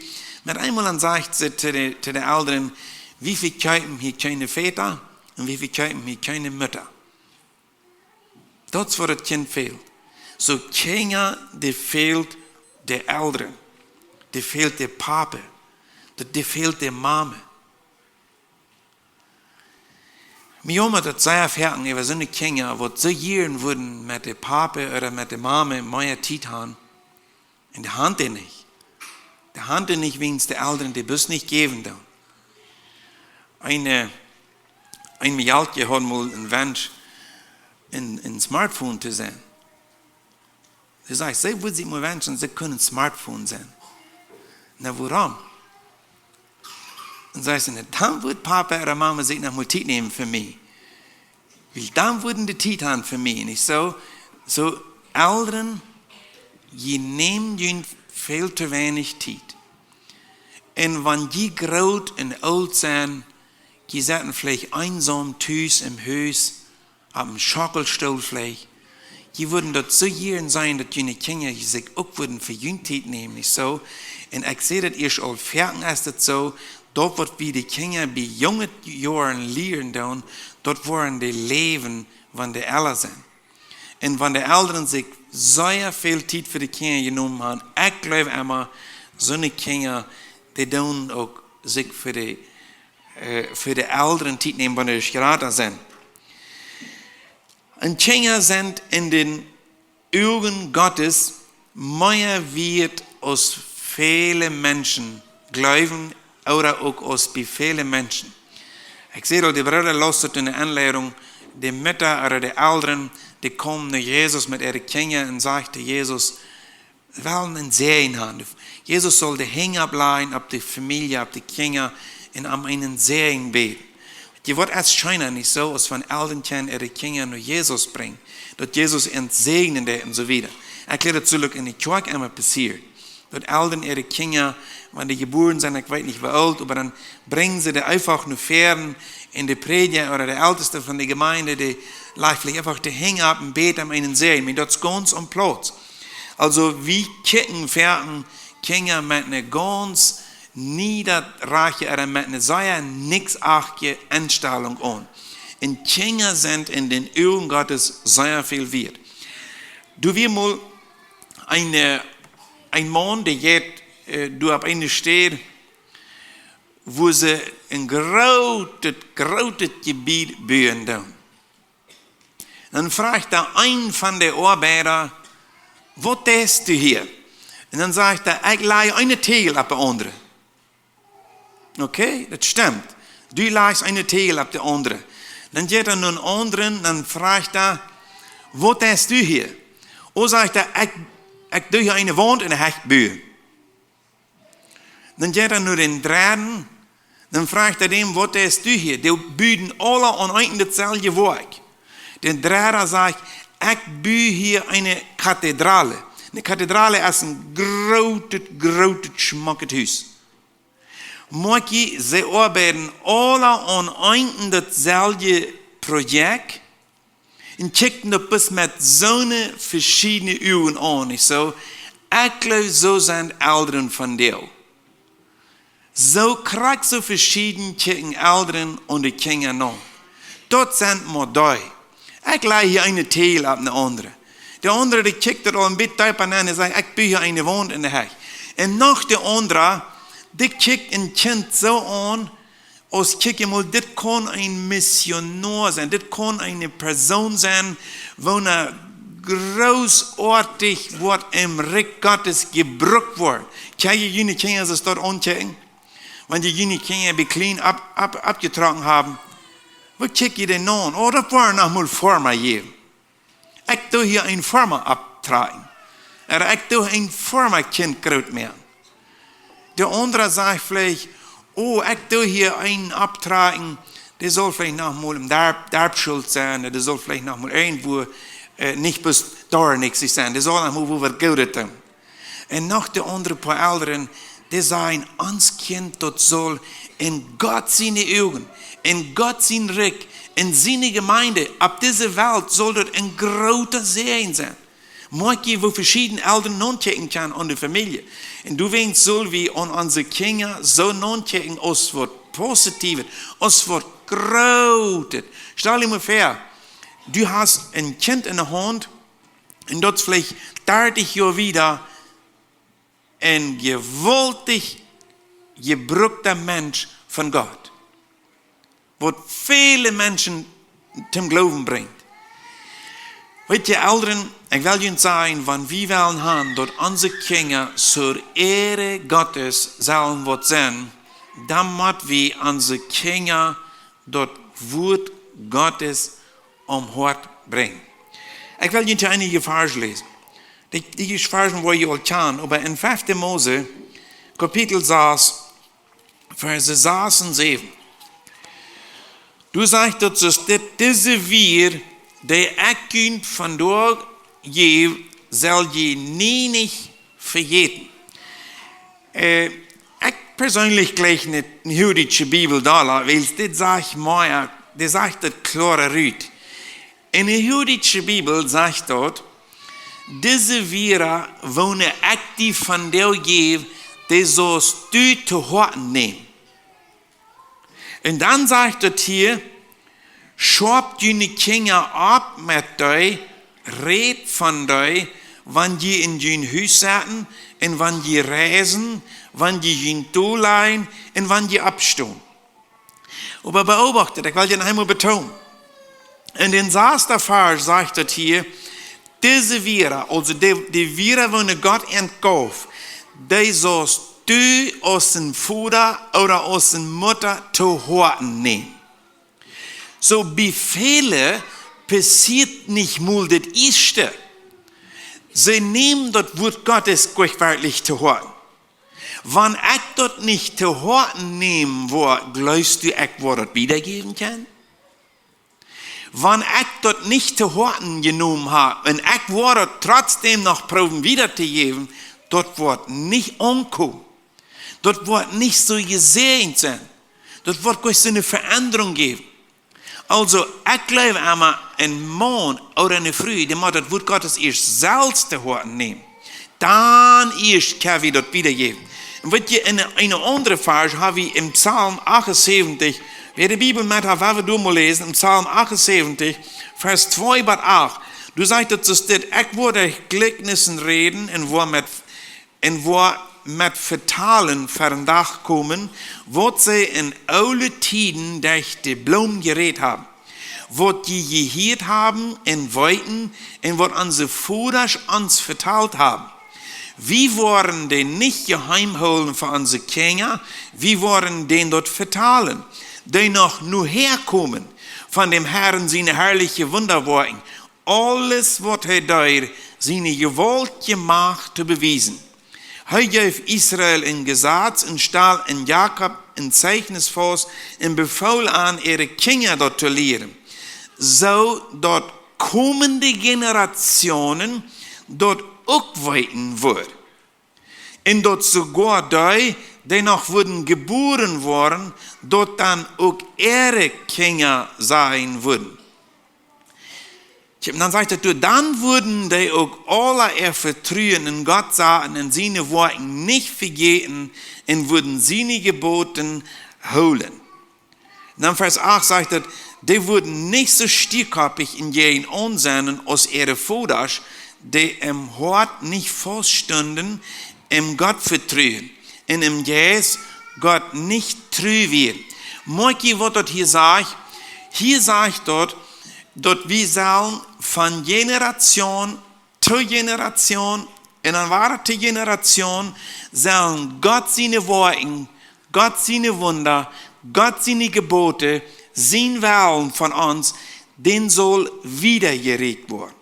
mit einmal dann sagt sie zu den Eltern, wie viel Kirchen hier keine Väter und wie viel Kirchen hier keine Mütter. Das ist, wo das Kind fehlt. So Kinder, die fehlt der Eltern, die fehlt der Papa, die fehlt der Mama. Wir haben das sehr erfahren, über so eine Kinder, die so jähren würden mit dem Papa oder mit der Mama mehr Zeit haben. Und die haben die nicht. Die haben die nicht, wegen der Eltern, die das nicht geben. Ein Mädchen hat mal einen Wunsch, ein Smartphone zu sein. Sie sagt, sie würde sich mal wünschen, sie können ein Smartphone sein. Na, warum? Und sie sagt, dann wird Papa oder Mama sich noch mal Zeit nehmen für mich. Weil dann würden die Zeit haben für mich. Nicht so Eltern, die nehmen ihnen viel zu wenig Zeit. Und wenn die groß und alt sind, die sitzen vielleicht einsam Tüß im Haus, auf dem Schaukelstuhl vielleicht. Die würden dort so jähren sein, dass die Kinder sich auch würden für Jungtät nehmen, nicht so. Und ich sehe, dass ihr schon fertig ist, das so, dort wird wie die Kinder bei jungen Jahren lernen, dort wollen die leben, wenn die älter sind. Und wenn die Eltern sich sehr viel Zeit für die Kinder genommen haben, ich glaube immer, so eine Kinder, die tun auch sich für die Eltern Zeit nehmen, wenn die gerade sind. Und Kinder sind in den Augen Gottes mehr wert als viele Menschen glauben oder auch als bei vielen Menschen. Ich sehe, die Brüder lassen in der Anlehrung, die Mütter oder die Eltern, die kommen zu Jesus mit ihren Kindern und sagen zu Jesus, wir wollen einen Segen haben. Jesus soll die Hänge ableihen auf die Familie, auf die Kinder und um einen Segen beten. Die wird erst scheinen nicht so, als wenn Eltern ihre Kinder nur Jesus bringen, dass Jesus entsegnen und so weiter. Erklärt dazu, in der Kirche immer passiert. Dass Eltern ihre Kinder, wenn die geboren sind, ich weiß nicht wie alt, aber dann bringen sie die einfach nur fern in die Prediger oder der Älteste von der Gemeinde, die vielleicht einfach die Hänge ab und beten um einen Segen. Und das ist ganz am Platz. Also wie kicken werden Kinder mit einer ganz niederreiche oder mit einer sehr nixachtige Einstellung an. Und Kinder sind in den Augen Gottes sehr viel wert. Du wirst mal ein Mann, der jetzt du auf einer steht, wo sie ein großes Gebiet bauen. Dann fragt er einen von den Arbeiter, was tust du hier? Und dann sagt er, ich leihe eine Tegel ab der andere. Okay, das stimmt. Du leihst eine Tegel ab der andere. Dann geht er nun anderen, dann fragt er, was tust du hier? Und sagt er, ich doe hier eine Wand in der Hechtbühe. Dann geht er nur den Dritten, dann fragt er dem, was tust du hier? Die büden alle an einen dasselbe Werk. Der Dritte sagt, ich bühe hier eine Kathedrale. Eine Kathedrale ist ein großes, schmackes Haus. Manche, sie arbeiten alle an einem dasselbe Projekt und checken das mit so verschiedenen Augen an. Ich so, ich glaube, so sind Eltern von dir. So kriegt so verschieden checken Eltern und die Kinder noch. Dort sind wir da. Ich lege hier eine Teil ab eine andere. Der andere, der checkt das ein bisschen an und sagt, ich bin hier eine Wand in der Hecht. Und noch der andere, der checkt ein Kind so an, als check mal, das kann ein Missionar sein, das kann eine Person sein, wo er großartig wird im Reich Gottes gebraucht wird. Kann ihr jene Kinder das dort anchecken? Wenn die jene Kinder beklein abgetragen haben, was check ihr denn an? Oh, das war noch mal Firma hier. Ich tue hier ein Firma abtragen. Oder ich tue ein Firma-Kind groß mehr. Der andere sagt vielleicht, oh, ich tue hier einen abtragen, der soll vielleicht noch mal im Darbschuld sein, oder der soll vielleicht noch mal irgendwo nicht bis da nichts sein, der soll noch mal wo wir Gutes tun. Und noch der andere paar Älteren, die sagen, uns Kind dort soll in Gott seine Augen, in Gott sein Reich, in seine Gemeinde, ab dieser Welt soll dort ein großer Segen sein. Manche, wo verschiedene Eltern non-checken kann an der Familie. Und du weißt, soll wir an unsere Kinder so non-checken, als wird positiv, als wird groß. Stell dir mal vor, du hast ein Kind in der Hand und dort vielleicht 30 Jahre wieder ein gewaltig gebrauchter Mensch von Gott, was viele Menschen zum Glauben bringt. Weißt ihr, Eltern, ich will Ihnen sagen, wenn wir wollen haben, dass unsere Kinder zur Ehre Gottes sollen was sein, dann müssen wir unsere Kinder das Wort Gottes am Hort bringen. Ich will Ihnen einige Verse lesen. Die Verse, wo ihr kann, aber in 5. Mose, Kapitel 6, Verse 6 und 7. Du sagst, dass diese wir, der ich von dort gebe, soll je nie nicht vergeten. Ich persönlich gleich nicht eine jüdische Bibel da, weil das sagt mir, das sagt das klare Rüt. In der jüdischen Bibel sagt dort, diese Vira, wo eine aktiv von dir gebe, die sollst du zu Horten nehmen. Und dann sagt dort hier, schaut deine Kinder ab mit dir, red von dir, wenn die in dein Haus sitzen, und wenn die reisen, wenn die in Tolein, und wenn die abstehen. Aber beobachtet, ich will den einmal betonen. In den 6. Vers sagt es hier, diese Vira, also die Vira, die Gott entgab, die sollst du aus dem Vater oder aus der Mutter zu Horten nehmen. So Befehle passiert nicht mal das Erste. Sie nehmen das Wort Gottes wirklich zu Horten. Wenn ich das nicht zu Horten nehmen will, glaubst du, ich würde das wiedergeben kann? Wenn ich das nicht zu Horten genommen habe und ich würde trotzdem noch proben wiederzugeben, das wird nicht ankommen. Das wird nicht so gesehen sein. Das wird gleich so eine Veränderung geben. Also, ich glaube einmal, ein Mann oder eine Frau, die muss das Wort Gottes erst selbst zu Horten nehmen. Dann erst kann wir das wiedergeben. Und wenn ihr in eine andere Vers habe ich im Psalm 78, wer die Bibel mit hat, werden wir mal lesen, im Psalm 78, Vers 2 bis 8. Du sagst, dass das, ich würde Gleichnissen reden, und wo mit Vertalen von Dach kommen, wo sie in alle Tiden durch die Blumen geredet haben, wo die gehört haben in Weiten, und wo unsere Väter uns verteilt haben. Wie waren die nicht geheim holen für unsere Kinder, wie waren den dort verteilen? die noch nur herkommen von dem Herrn seine herrliche Wunderworken. Alles, was da seine Gewalt gemacht zu bewiesen. Er gab Israel in Gesetz und stahl in Jakob ein Zeichnis vor und befahl an, ihre Kinder dort zu lehren. So dort kommende Generationen dort auch weiten wird. Und dort sogar die noch wurden geboren worden, dort dann auch ihre Kinder sein würden. Und dann sagt er, dann würden die auch alle ihr Vertrauen in Gott sagen und seine Worte nicht vergeten und würden seine Gebote holen. Und dann Vers 8 sagt er, die würden nicht so stierköpfig in ihren Unsinn aus ihrer Vordersch, die im Hort nicht feststünden, im Gott vertrauen und im Geist Gott nicht treu wird. Moiki, was dort hier sagt dort wir sollen von Generation zu Generation und dann weitere Generation sollen Gott seine Worte, Gott seine Wunder, Gott seine Gebote, sein Willen von uns, den soll wiedergeregt werden.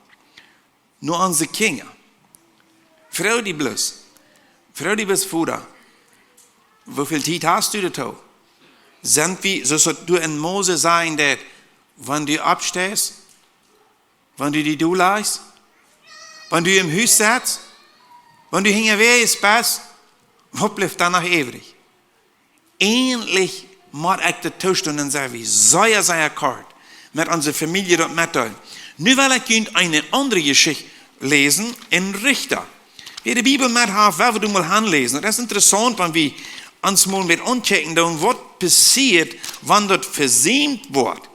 Nur unsere Kinder. Frau die bloß. Frau die bist Futter. Wie viel Zeit hast du dazu? Sind wir, so soll du in Mose sein, dass wenn du abstehst, wenn du die Du leist, wenn du im Haus sitzt, wenn du hinterher bist, was bleibt danach ewig? Ähnlich muss ich den Zustand und sagen, wie sehr kalt mit unserer Familie dort mitteilen. Nun will ich eine andere Geschichte lesen in Richter. Wer die Bibel mit hat, werden wir mal anlesen. Das ist interessant, wenn wir uns mal mit anchecken, was passiert, wenn dort versäumt wird.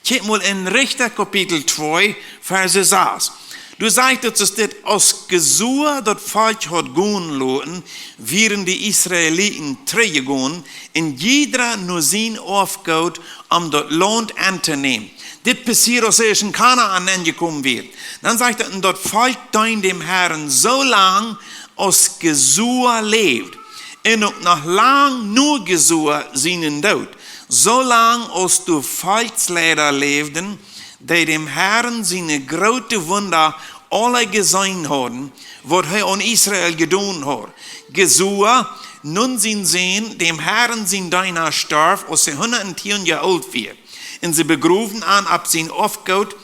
Kijk mal in Richter Kapitel 2, Verse 6. Du sagst, dass das aus Gesur das Volk hat gehen lassen, während die Israeliten gehen, in jeder nur sein Aufgabe, das Land anzunehmen. Das passiert, als in Kanaan angekommen wird. Dann sagt er, das Volk dein dem Herrn so lang, als Gesur lebt. Und auch noch lang nur Gesur seinen Tod. So lang als du Volksleider lebten, die dem Herrn seine große Wunder alle gesehen haben, was er an Israel getan hat. Gesur, nun sind sie dem Herrn sein Deiner starb, als er 110 Jahre alt wird. Und sie begruben an, ab sein Aufgaut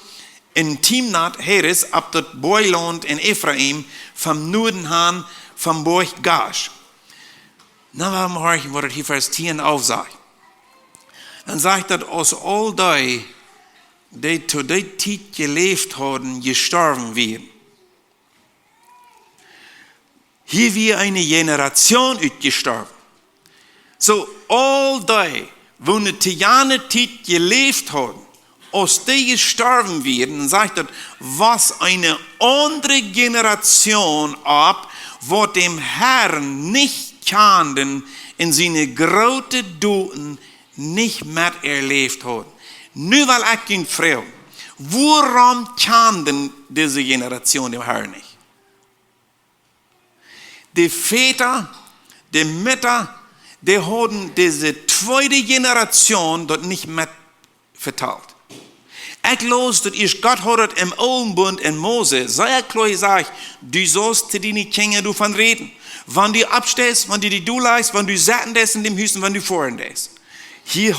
in Timnat Heres, ab das Beuland in Ephraim, vom Norden an, vom Burg Gash. Na, wir hören, was hier Vers 10 aufsagt. Dann sagt er, aus all die zu der Zeit gelebt haben, gestorben werden. Hier wird eine Generation ausgestorben. So, all die, die zu jener Zeit gelebt haben, aus die gestorben werden, sagt er, was eine andere Generation ab, wo dem Herrn nicht kannten, in seine großen Taten nicht mehr erlebt hat. Nur weil ich ihn frage, warum kannten diese Generation dem Herrn nicht? Die Väter, die Mütter, die haben diese zweite Generation dort nicht mehr verteilt. Ich los, dass ich Gott hat im Alten Bund in Mose, sehr klar sagt, du sollst zu deinen Kindern davon reden. Wenn du abstehst, wenn du die Du leist, wenn du satten des in dem Hüsten, wenn du vorhin des. Hier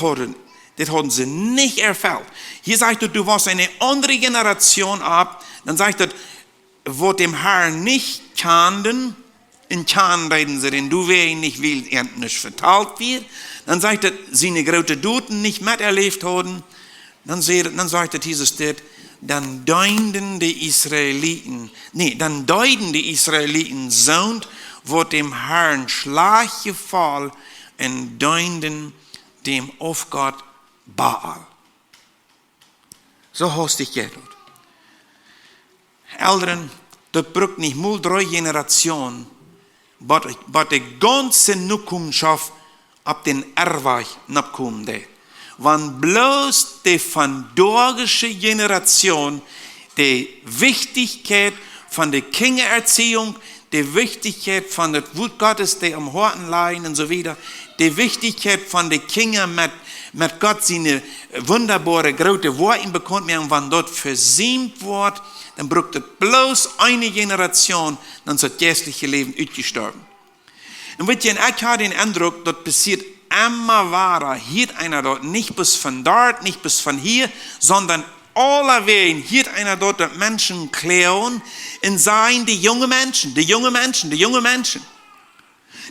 das haben sie nicht erfüllt. Hier sagt er, du warst eine andere Generation ab, dann sagt er, wo dem Herrn nicht kannten, in Kahn reden sie, denn du wer ihn nicht will, er nicht verteilt wird. Dann sagt er, seine großen Taten nicht miterlebt haben. Dann sagt er dieses Stück, dann deuten die Israeliten sind, wo dem Herrn Schlag gefallen und deuten dem Aufgott Baal. So hast ich gedacht. Eltern, das braucht nicht mal 3 Generationen, aber die ganze Zukunft ab den Erweich nachkommen. Wenn bloß die vandagische Generation die Wichtigkeit von der Kindererziehung, die Wichtigkeit von der Wut Gottes, die am Horten leiden und so weiter, die Wichtigkeit von den Kindern mit Gott seine wunderbare, große Worte bekommt, und wenn dort versiemt wird, dann braucht es bloß eine Generation, dann ist das geistliche Leben ausgestorben. Und ich habe den Eindruck, dort passiert immer wahrer, hier einer dort, nicht bis von dort, nicht bis von hier, sondern allerweil, hier einer dort, dass Menschen klären und seien die jungen Menschen, die jungen Menschen, die jungen Menschen.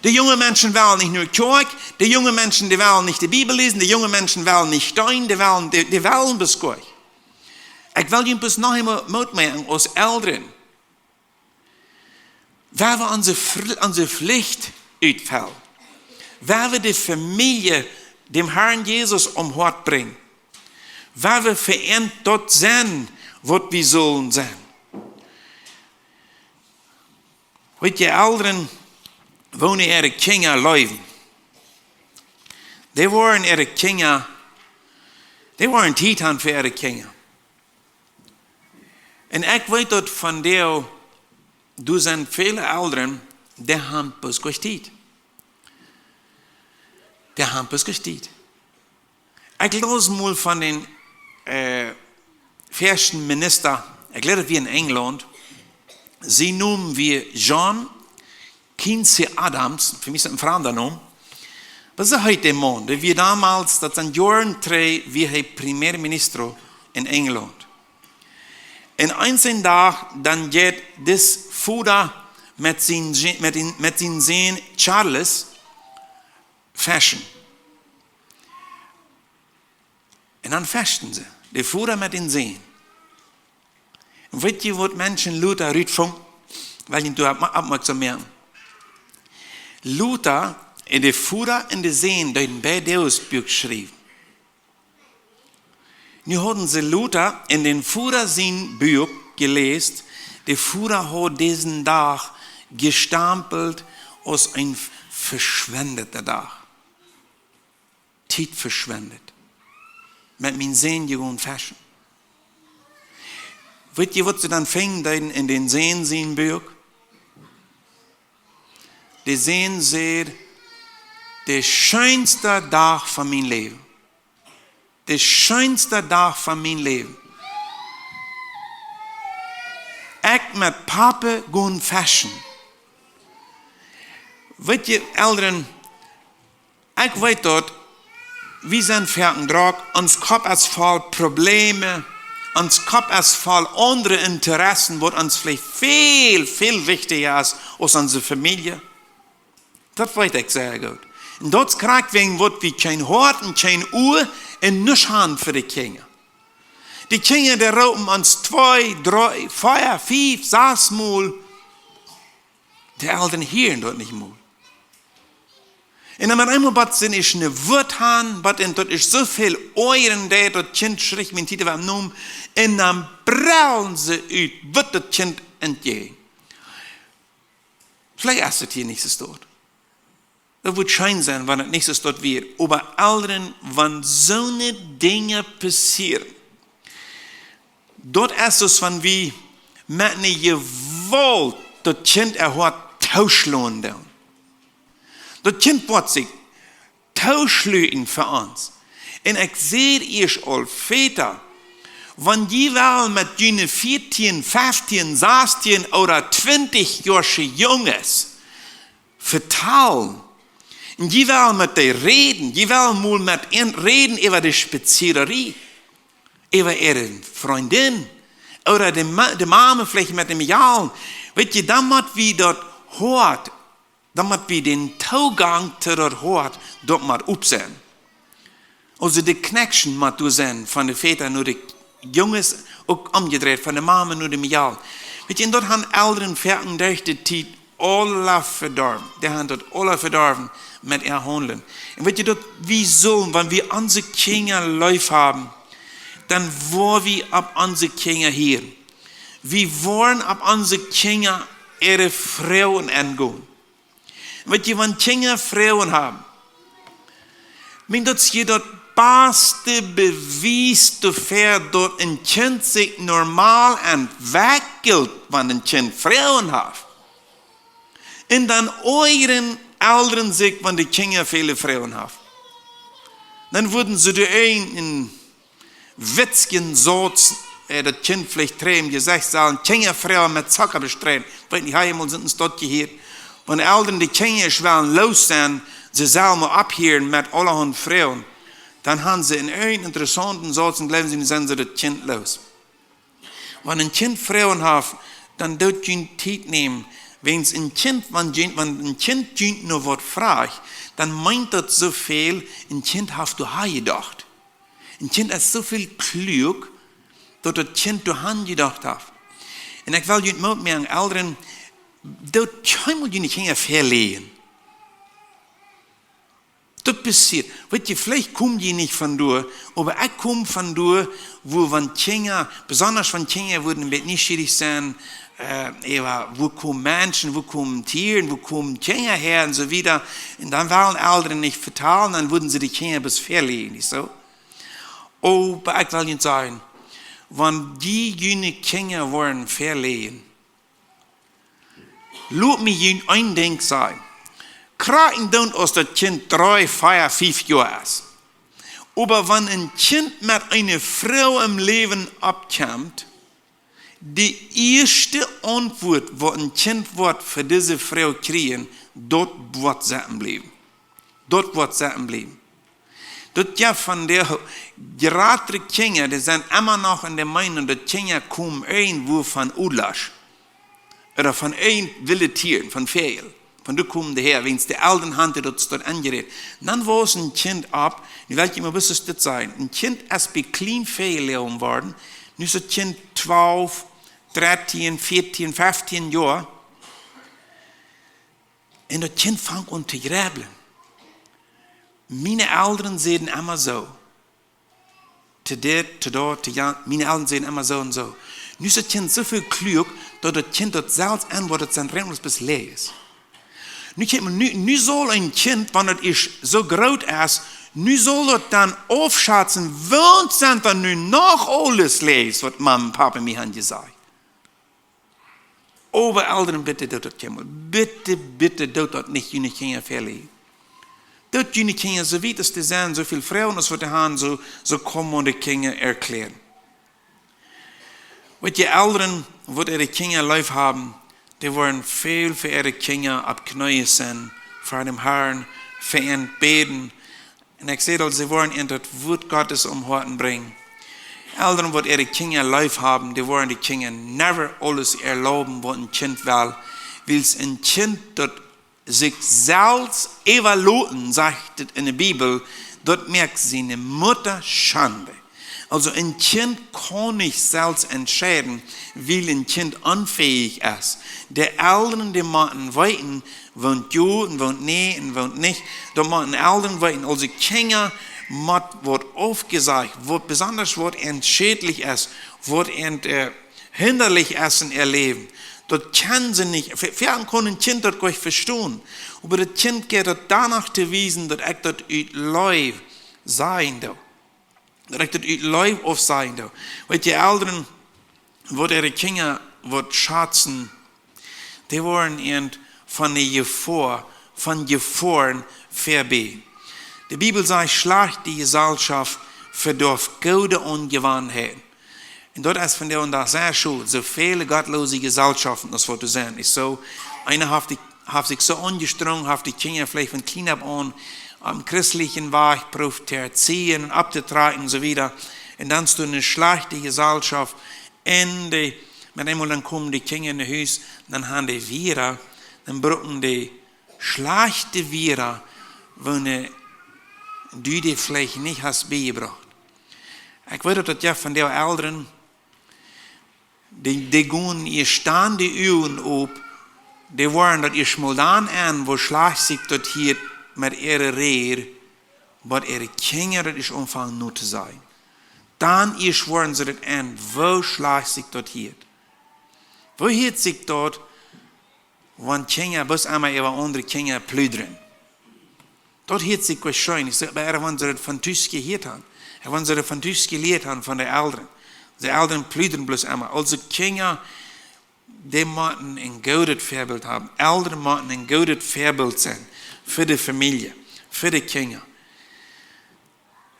Die jungen Menschen wollen nicht nur Kirche, die jungen Menschen, die wollen nicht die Bibel lesen, die jungen Menschen wollen nicht stehen, die wollen bis Gott. Ich will Ihnen bis noch einmal mitmachen als Eltern. Weil wir unsere Pflicht ausfällt, weil wir die Familie dem Herrn Jesus Hort bringen, weil wir vereint dort sind, was wir sollen sein. Heute die Eltern wohnen ihre Kinder leben. Die waren ihre Kinder, die waren Titan für ihre Kinder. Und ich weiß dort von dir, du sind viele Eltern, die haben es gesteht. Die haben es gesteht. Ich lese mal von den ersten Minister, ich glaube wie in England, sie nennen wir John Quincy Adams, für mich ist das ein fremder Name. Was ist heute der Mann? Wir damals, das sind Jahren 3, wie er Premierminister in England. In einem Tag, dann geht das Vater mit seinem Sohn Charles fashion. Und dann fasten sie. Der Vater mit den Sohn. Und wisst ihr, was Menschen Luther rütteln? Weil ich aufmerksam werden. Luther, in der Vater und der Sohn, die in Bedeusbuch geschrieben. Nu hatten sie Luther in den Vater sein Buch gelesen. Der Vater hat diesen Tag gestempelt als ein verschwendeter Tag. Zeit verschwendet. Mit meinen Sehnen gewohnt fashion. Wisst ihr, was sie dann fingen in den Sehnen sein Buch? Die Sehnen sehen, der schönste Tag von meinem Leben. Der schönste Tag von meinem Leben. Ich mit Papa gehen fashion. Wisst ihr, Eltern, ich weiß dort, wir sind fertig, uns Kopf ist voll Probleme, uns Kopf ist voll andere Interessen, was uns vielleicht viel, viel wichtiger ist als unsere Familie. Das weiß ich sehr gut. Und dort kriegt wegen was wie kein Hort und kein Uhr und nichts haben für die Kinder. Die Kinder, die rauben uns 2, 3, 4, 5, 6 Mal. Die Eltern hören dort nicht mal. Und dann einmal was sind ich eine Wut haben, was dort ist so viel Euren, der das Kind schritt, mein Titel war nun, und dann brüllen sie aus, wird das Kind entgegen. Vielleicht ist das hier nichts dort. Das wird schein sein, wenn es nichts dort wird. Aber Eltern, wenn so eine Dinge passieren, dort ist es, wenn wir mit einer Gewalt das Kind erhört, tauschlohn down. Das Kind wird sich tauschlöten für uns. Und ich sehe ihr als Väter, wenn die wollen mit jenen 14, 15, 16 oder 20 Jahre Junges vertrauen, und die wollen mit denen reden, die wollen mal mit ihnen reden über die Spaziererie, über ihre Freundin, oder die Mama vielleicht mit dem Jahl. Weißt du, damit wir dort hört, damit wir den Zugang zu dort hört, dort mal aufsehen. Also die Connection mal du sehen, von den Vätern nur die Junges, auch umgedreht, von der Mama nur dem Jahl. Weißt du, und dort haben Eltern fertig durch die Zeit alle verdorben. Die haben dort alle verdorben mit ihr Handeln. Und weißt du, dort, wie sollen, wenn wir unsere Kinder live haben, dann wollen wir ab unsere Kinder hier. Wir wollen ab unsere Kinder ihre Frauen angehen. Weißt du, wenn Kinder Frauen haben, wenn das hier dort beste Beweis dafür, dass ein Kind sich normal entwickelt, wenn ein Kind Frauen hat. Und dann euren Eltern sich, wenn die Kinder viele Frauen haben. Dann würden sie die einen Witzchen so, das Kind vielleicht tränen, gesagt sagen, Kinder Frauen mit Zucker bestreiten. Weil die Heimel sind uns dort gehört. Wenn die Eltern die Kinder schwellen los sind, sie sollen abhören mit allerhand Frauen, dann haben sie in einen interessanten Satz und glauben sie, sind sie das Kind los. Wenn ein Kind Frauen hat, dann dort ein Zeit nehmen. Wenn ein Kind nur was fragt, dann meint das so viel, ein Kind hast du gedacht. Ein Kind ist so viel klug, dass das Kind du gedacht hat. Und ich will mit meinen Eltern, dort kann man nicht verlieren. Das passiert. Weißt du, vielleicht kommen die nicht von dir, aber ich komme von dir, wo wenn Kinder, besonders wenn Kinder würden mit nicht schwierig sein, wo kommen Menschen, wo kommen Tiere, wo kommen Kinder her und so weiter. Und dann wollen Eltern nicht vertrauen, dann würden sie die Kinder bis verlieren, nicht so? Aber ich will Ihnen sagen, wenn die jene Kinder wollen verlieren, lass mich Ihnen ein Ding sagen. Kraken dann aus das Kind 3, 4, 5 Jahre ist. Aber wenn ein Kind mit einer Frau im Leben abkommt, die erste Antwort, wo ein Kind wird für diese Frau kriegen, dort wird sitzen bleiben. Dort wird sitzen bleiben. Dort ja von der gerade Kinder, die sind immer noch in der Meinung, dass Kinder kommen irgendwo von Ulasch. Oder von irgendwelchen wilden Tieren, von Vögeln. Von da kommen die her, wenn es die Eltern haben, die dort angerät. Dann war es ein Kind ab, ich weiß immer, was es das sein. Ein Kind ist bei kleinen Fehlen worden, nun ist das Kind 12, 13, 14, 15 Jahre. Und das Kind fängt an zu gräbeln. Meine Eltern sehen immer so. Meine Eltern sehen immer so und so. Nun ist das Kind so viel klug, dass das Kind dort selbst antwortet, sein Reden bis leer ist. Nu soll ein Kind, wenn es so groß ist, nu soll es dann aufschätzen, wann sind dann nun noch alles les, was Mama und Papa mir haben gesagt. Aber Eltern, bitte tut das Kind. Bitte tut das nicht, jene Kinder verlieren. Dort jene Kinder, so wie es die sind, so viele Frauen, als wir die haben, so kommen und die Kinder erklären. Was die Eltern, wo ihre Kinder live haben, die wollen viel für ihre Kinder abknäuen sein, vor dem Herrn, für ihn beten. Und ich sehe, dass sie wollen in das Wort Gottes umhorten bringen. Eltern, die ihre Kinder live haben, die wollen die Kinder never alles erlauben, was ein Kind will. Weil es ein Kind, das sich selbst evaluieren, sagt es in der Bibel, dort merkt seine Mutter Schande. Also ein Kind kann nicht selbst entscheiden, weil ein Kind unfähig ist. Der Eltern, die machen weiten, wohnt ja und wohnt nee und wohnt nicht. Da machen Eltern weiten. Also Kinder wird aufgesagt, was besonders was schädlich ist, was hinderlich ist in ihr Leben. Das kann sie nicht. Vielleicht kann ein Kind das gar nicht verstehen. Aber das Kind geht danach zu wissen, dass ich das Leib sein darf. Dat ik het uit lijf of zijn doe. Weet je, Eltern, wat ihre Kinder wat schatzen, die worden van de Gefahren verbe. De Bibel sagt, schlag die Gesellschaft verdorft gute Ungewohnheiten. Und dort ist von der und da sehr schuld, so viele gottlose Gesellschaften, das wird sein. Ist so, einer hat sich so angestrengt, hat die Kinder vielleicht von klein ab an am christlichen Weg probiert zu erziehen und abzutragen und so weiter. Und dann ist eine schlechte Gesellschaft. Und mit einmal dann kommen die Kinder in das Haus, dann haben die Viren, dann brauchen die schlechte Viren, wenn du die vielleicht nicht hast beigebracht. Ich weiß das ja von den Eltern, die gehen ihr stande Uhren auf, die wollen, dass ihr schmoldan an, wo schlecht sich dort hier met ihre Rehr, wat ihre Kinder das ist umfangen nur zu sein. Dann schwören sie das an, wo schleicht sich dort hier? Wo hielt sich dort, wenn Kinder bis einmal über andere Kinder plüdern? Dort hielt sich was schön. Ich sage, aber wenn sie das von Tisch gehört haben, wenn sie das von Tisch gelehrt haben von den Eltern, die Eltern plüdern bloß einmal. Also Kinder, die müssen ein gutes Vorbild haben. Eltern müssen ein gutes Vorbild sein für die Familie, für die Kinder.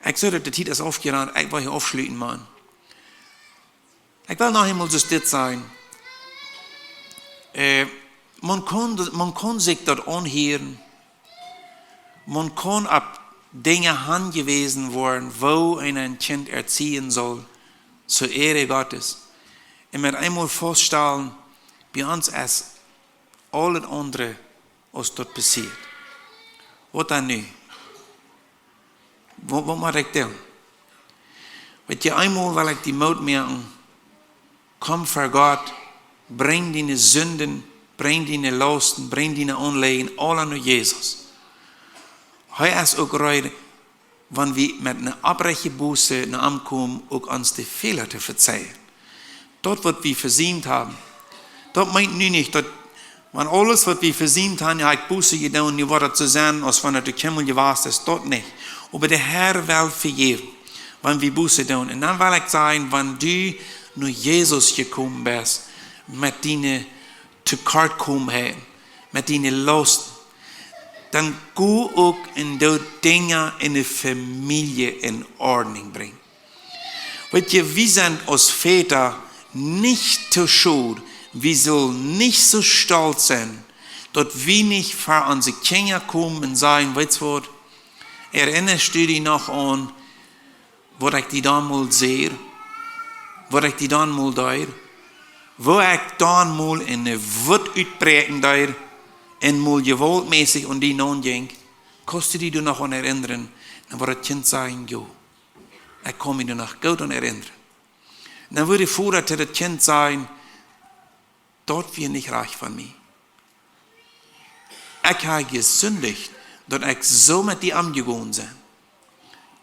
Ich sollte die Zeit ist aufgerannt, ich will hier aufschließen, Mann. Ich will noch einmal so das sein. Man kann sich dort anhören. Man kann ab Dinge angewiesen werden, wo ein Kind erziehen soll, zur Ehre Gottes. Und mit einmal vorstellen, bei uns ist alles andere, was dort passiert. Was dann nu? Was muss ich tun? Weet je, einmal will ich die Mut merken, komm vor Gott, bring deine Sünden, bring deine Lasten, bring deine Anliegen, alle an Jesus. Hij is ook gerade, wenn wir mit einer abbrechen Buße nach ankommen, auch uns die Fehler zu verzeihen. Dort, was wir versäumt haben, dort meint nu nicht, dass, wenn alles, was wir versäumt haben, ja, ich Buße getan, nie wurde zu sein, als wenn er der Himmel gewasst ist, dort nicht. Aber der Herr will vergeben, wenn wir Buße tun. Und dann will ich sagen, wenn du nur Jesus gekommen bist, mit deinen Tekortkommenheiten, mit deinen Lasten, dann geh auch in die Dinge in der Familie in Ordnung bringen. Weil wir sind als Väter nicht zu schuld, wir sollen nicht so stolz sein, dass wir nicht für unsere Kinder kommen und sagen, weißt du was, erinnerst du dich noch an, was ich die damals sehe, was ich die damals deed, wo ich damals in eine Wut uitbreken deed, en mal gewaltmäßig und die non ging, kostet die du noch an erinnern, dann wird das Kind sagen, jo, ich kann mich noch gut an erinnern. Dann würde vorher das Kind sagen, dort wird nicht reich von mir. Ich habe gesündigt, dass ich so mit dir umgegangen bin.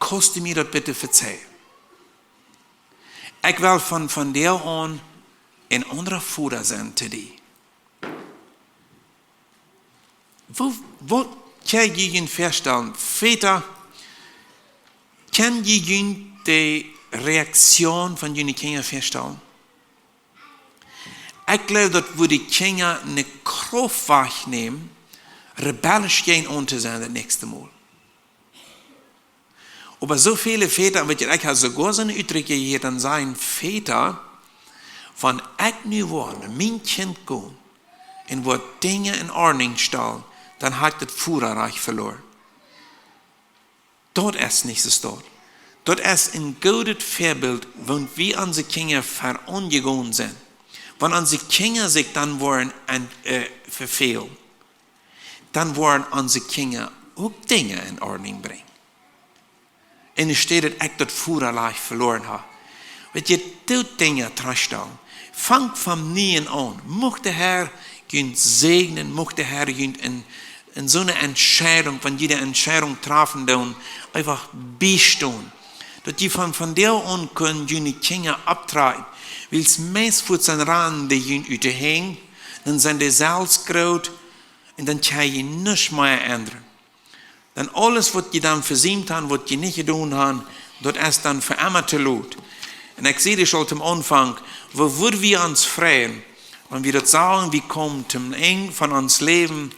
Kostet mir das bitte verzeihen. Ich will von der an ein anderer Vater sein zu dir. Wo kann ich Ihnen feststellen, Väter, kann ich Ihnen die Reaktion von Ihren Kindern feststellen? Ich glaube, dass wir die Kinder eine Kraft wahrnehmen, rebellisch gehen zu sein das nächste Mal. Aber so viele Väter, ich habe sogar so eine Ausdrücke hier, dann sagen Väter, wenn ich nicht wollte, mein Kind gehen, und wo Dinge in Ordnung stellen, dann hat das Führerreich verloren. Dort ist nichts dort. Dort ist ein gutes Vorbild, wenn wir unsere Kinder verungegangen sind. Wenn unsere Kinder sich dann wollen verfehlen, dann wollen unsere Kinder auch Dinge in Ordnung bringen. Und es steht, dass ich das Führerreich verloren habe. Wenn ihr dort Dinge trösten, fangt von nie an. Möchte der Herr uns segnen, möchte der Herr uns in so einer Entscheidung, von jeder Entscheidung treffen, dann einfach bestehen. Dass die von der an können, die Kinder abtreiben. Weil es meist für den Rahmen, die ihnen hängen, dann sind die selbst groß und dann kann ich nichts mehr ändern. Dann alles, was die dann versäumt haben, was die nicht getan haben, das ist dann für immer zu laut. Und ich sehe das schon am Anfang, wo würden wir uns freuen, wenn wir das sagen, wir kommen zum Ende von uns Leben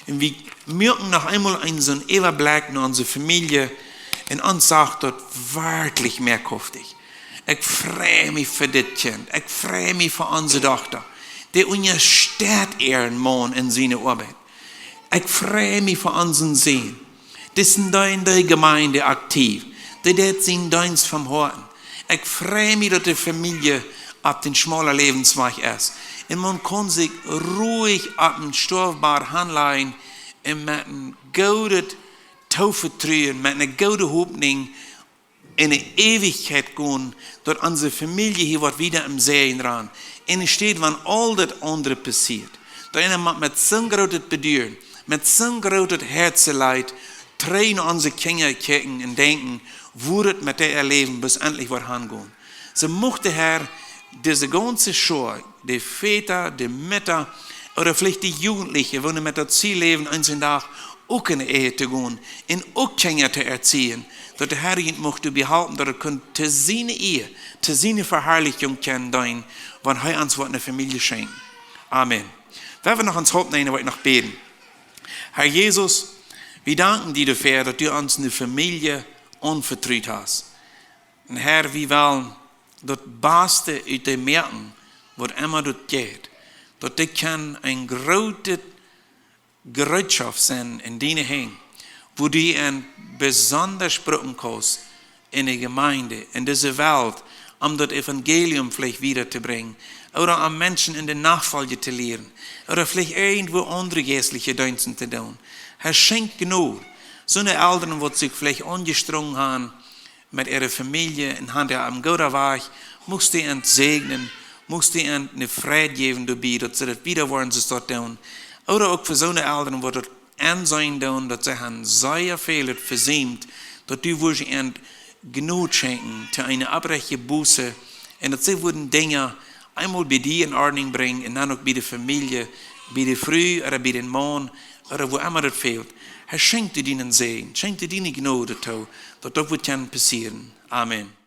und wir merken noch einmal so einen Überblick in unsere Familie und uns sagt das wirklich mehr kräftig. Ich freue mich für das Kind, ich freue mich für unsere Tochter, die unterstützt ihren Mann in seiner Arbeit. Ich freue mich für unseren Sohn. Das sind in der Gemeinde aktiv. Die sind Dienst vom Horten. Ich freue mich, dass die Familie ab den schmalen Lebensweg ist. Und man kann sich ruhig ab dem Stoffbad handeln und mit einem guten Taufvertrauen, mit einer guten Hoffnung in eine Ewigkeit gehen, dass unsere Familie hier wird wieder im Sehen ran. Und es steht, wenn all das andere passiert, da einer mit so einem großen Bedürfnis, mit so einem großen Herzeleid, trainen unsere Kinder kicken und denken, wo das mit der erleben, bis endlich wird hingehen. So möchte Herr diese ganze Schau, die Väter, die Mütter oder vielleicht die Jugendlichen, die mit dem Ziel leben, einen Tag auch in die Ehe zu gehen und auch Kinder zu erziehen, dass der Herr ihn möchte behalten, dass er zu seiner Ehe, zu seiner Verherrlichung kennen, wenn er uns eine Familie schenkt. Amen. Wenn wir noch ans Haupt nehmen, wollte ich noch beten. Herr Jesus, wir danken dir dafür, dass du uns eine Familie anvertraut hast. Und Herr, wir wollen das Beste aus dem merken, was immer das geht. Dass das kann ein großes Gerätschaft sein in deine Hände, wo du ein besonders sprechen kannst in der Gemeinde, in dieser Welt, um das Evangelium vielleicht wiederzubringen. Oder an Menschen in der Nachfolge zu lehren. Oder vielleicht irgendwo andere geistliche Dienste zu tun. Herr, schenk genug. So eine Eltern, die sich vielleicht angestrungen haben mit ihrer Familie in Hand am guten Weg, musst du ihnen segnen, musst du ihnen eine Freude geben dabei, dass sie das wieder wollen, sie das tun. Oder auch für so eine Eltern, die das ansehen tun, dass sie haben sehr viel versäumt, dass du würdest ihnen genug schenken, zu einer abrechten Buße, und dass sie würden Dinge einmal bei dir in Ordnung bringen, und dann auch bei der Familie, bei der Frau oder bei den Mann, oder wo immer das fehlt. Herr, schenk dir deinen Segen, schenk dir deine Gnade, dass das wird passieren. Amen.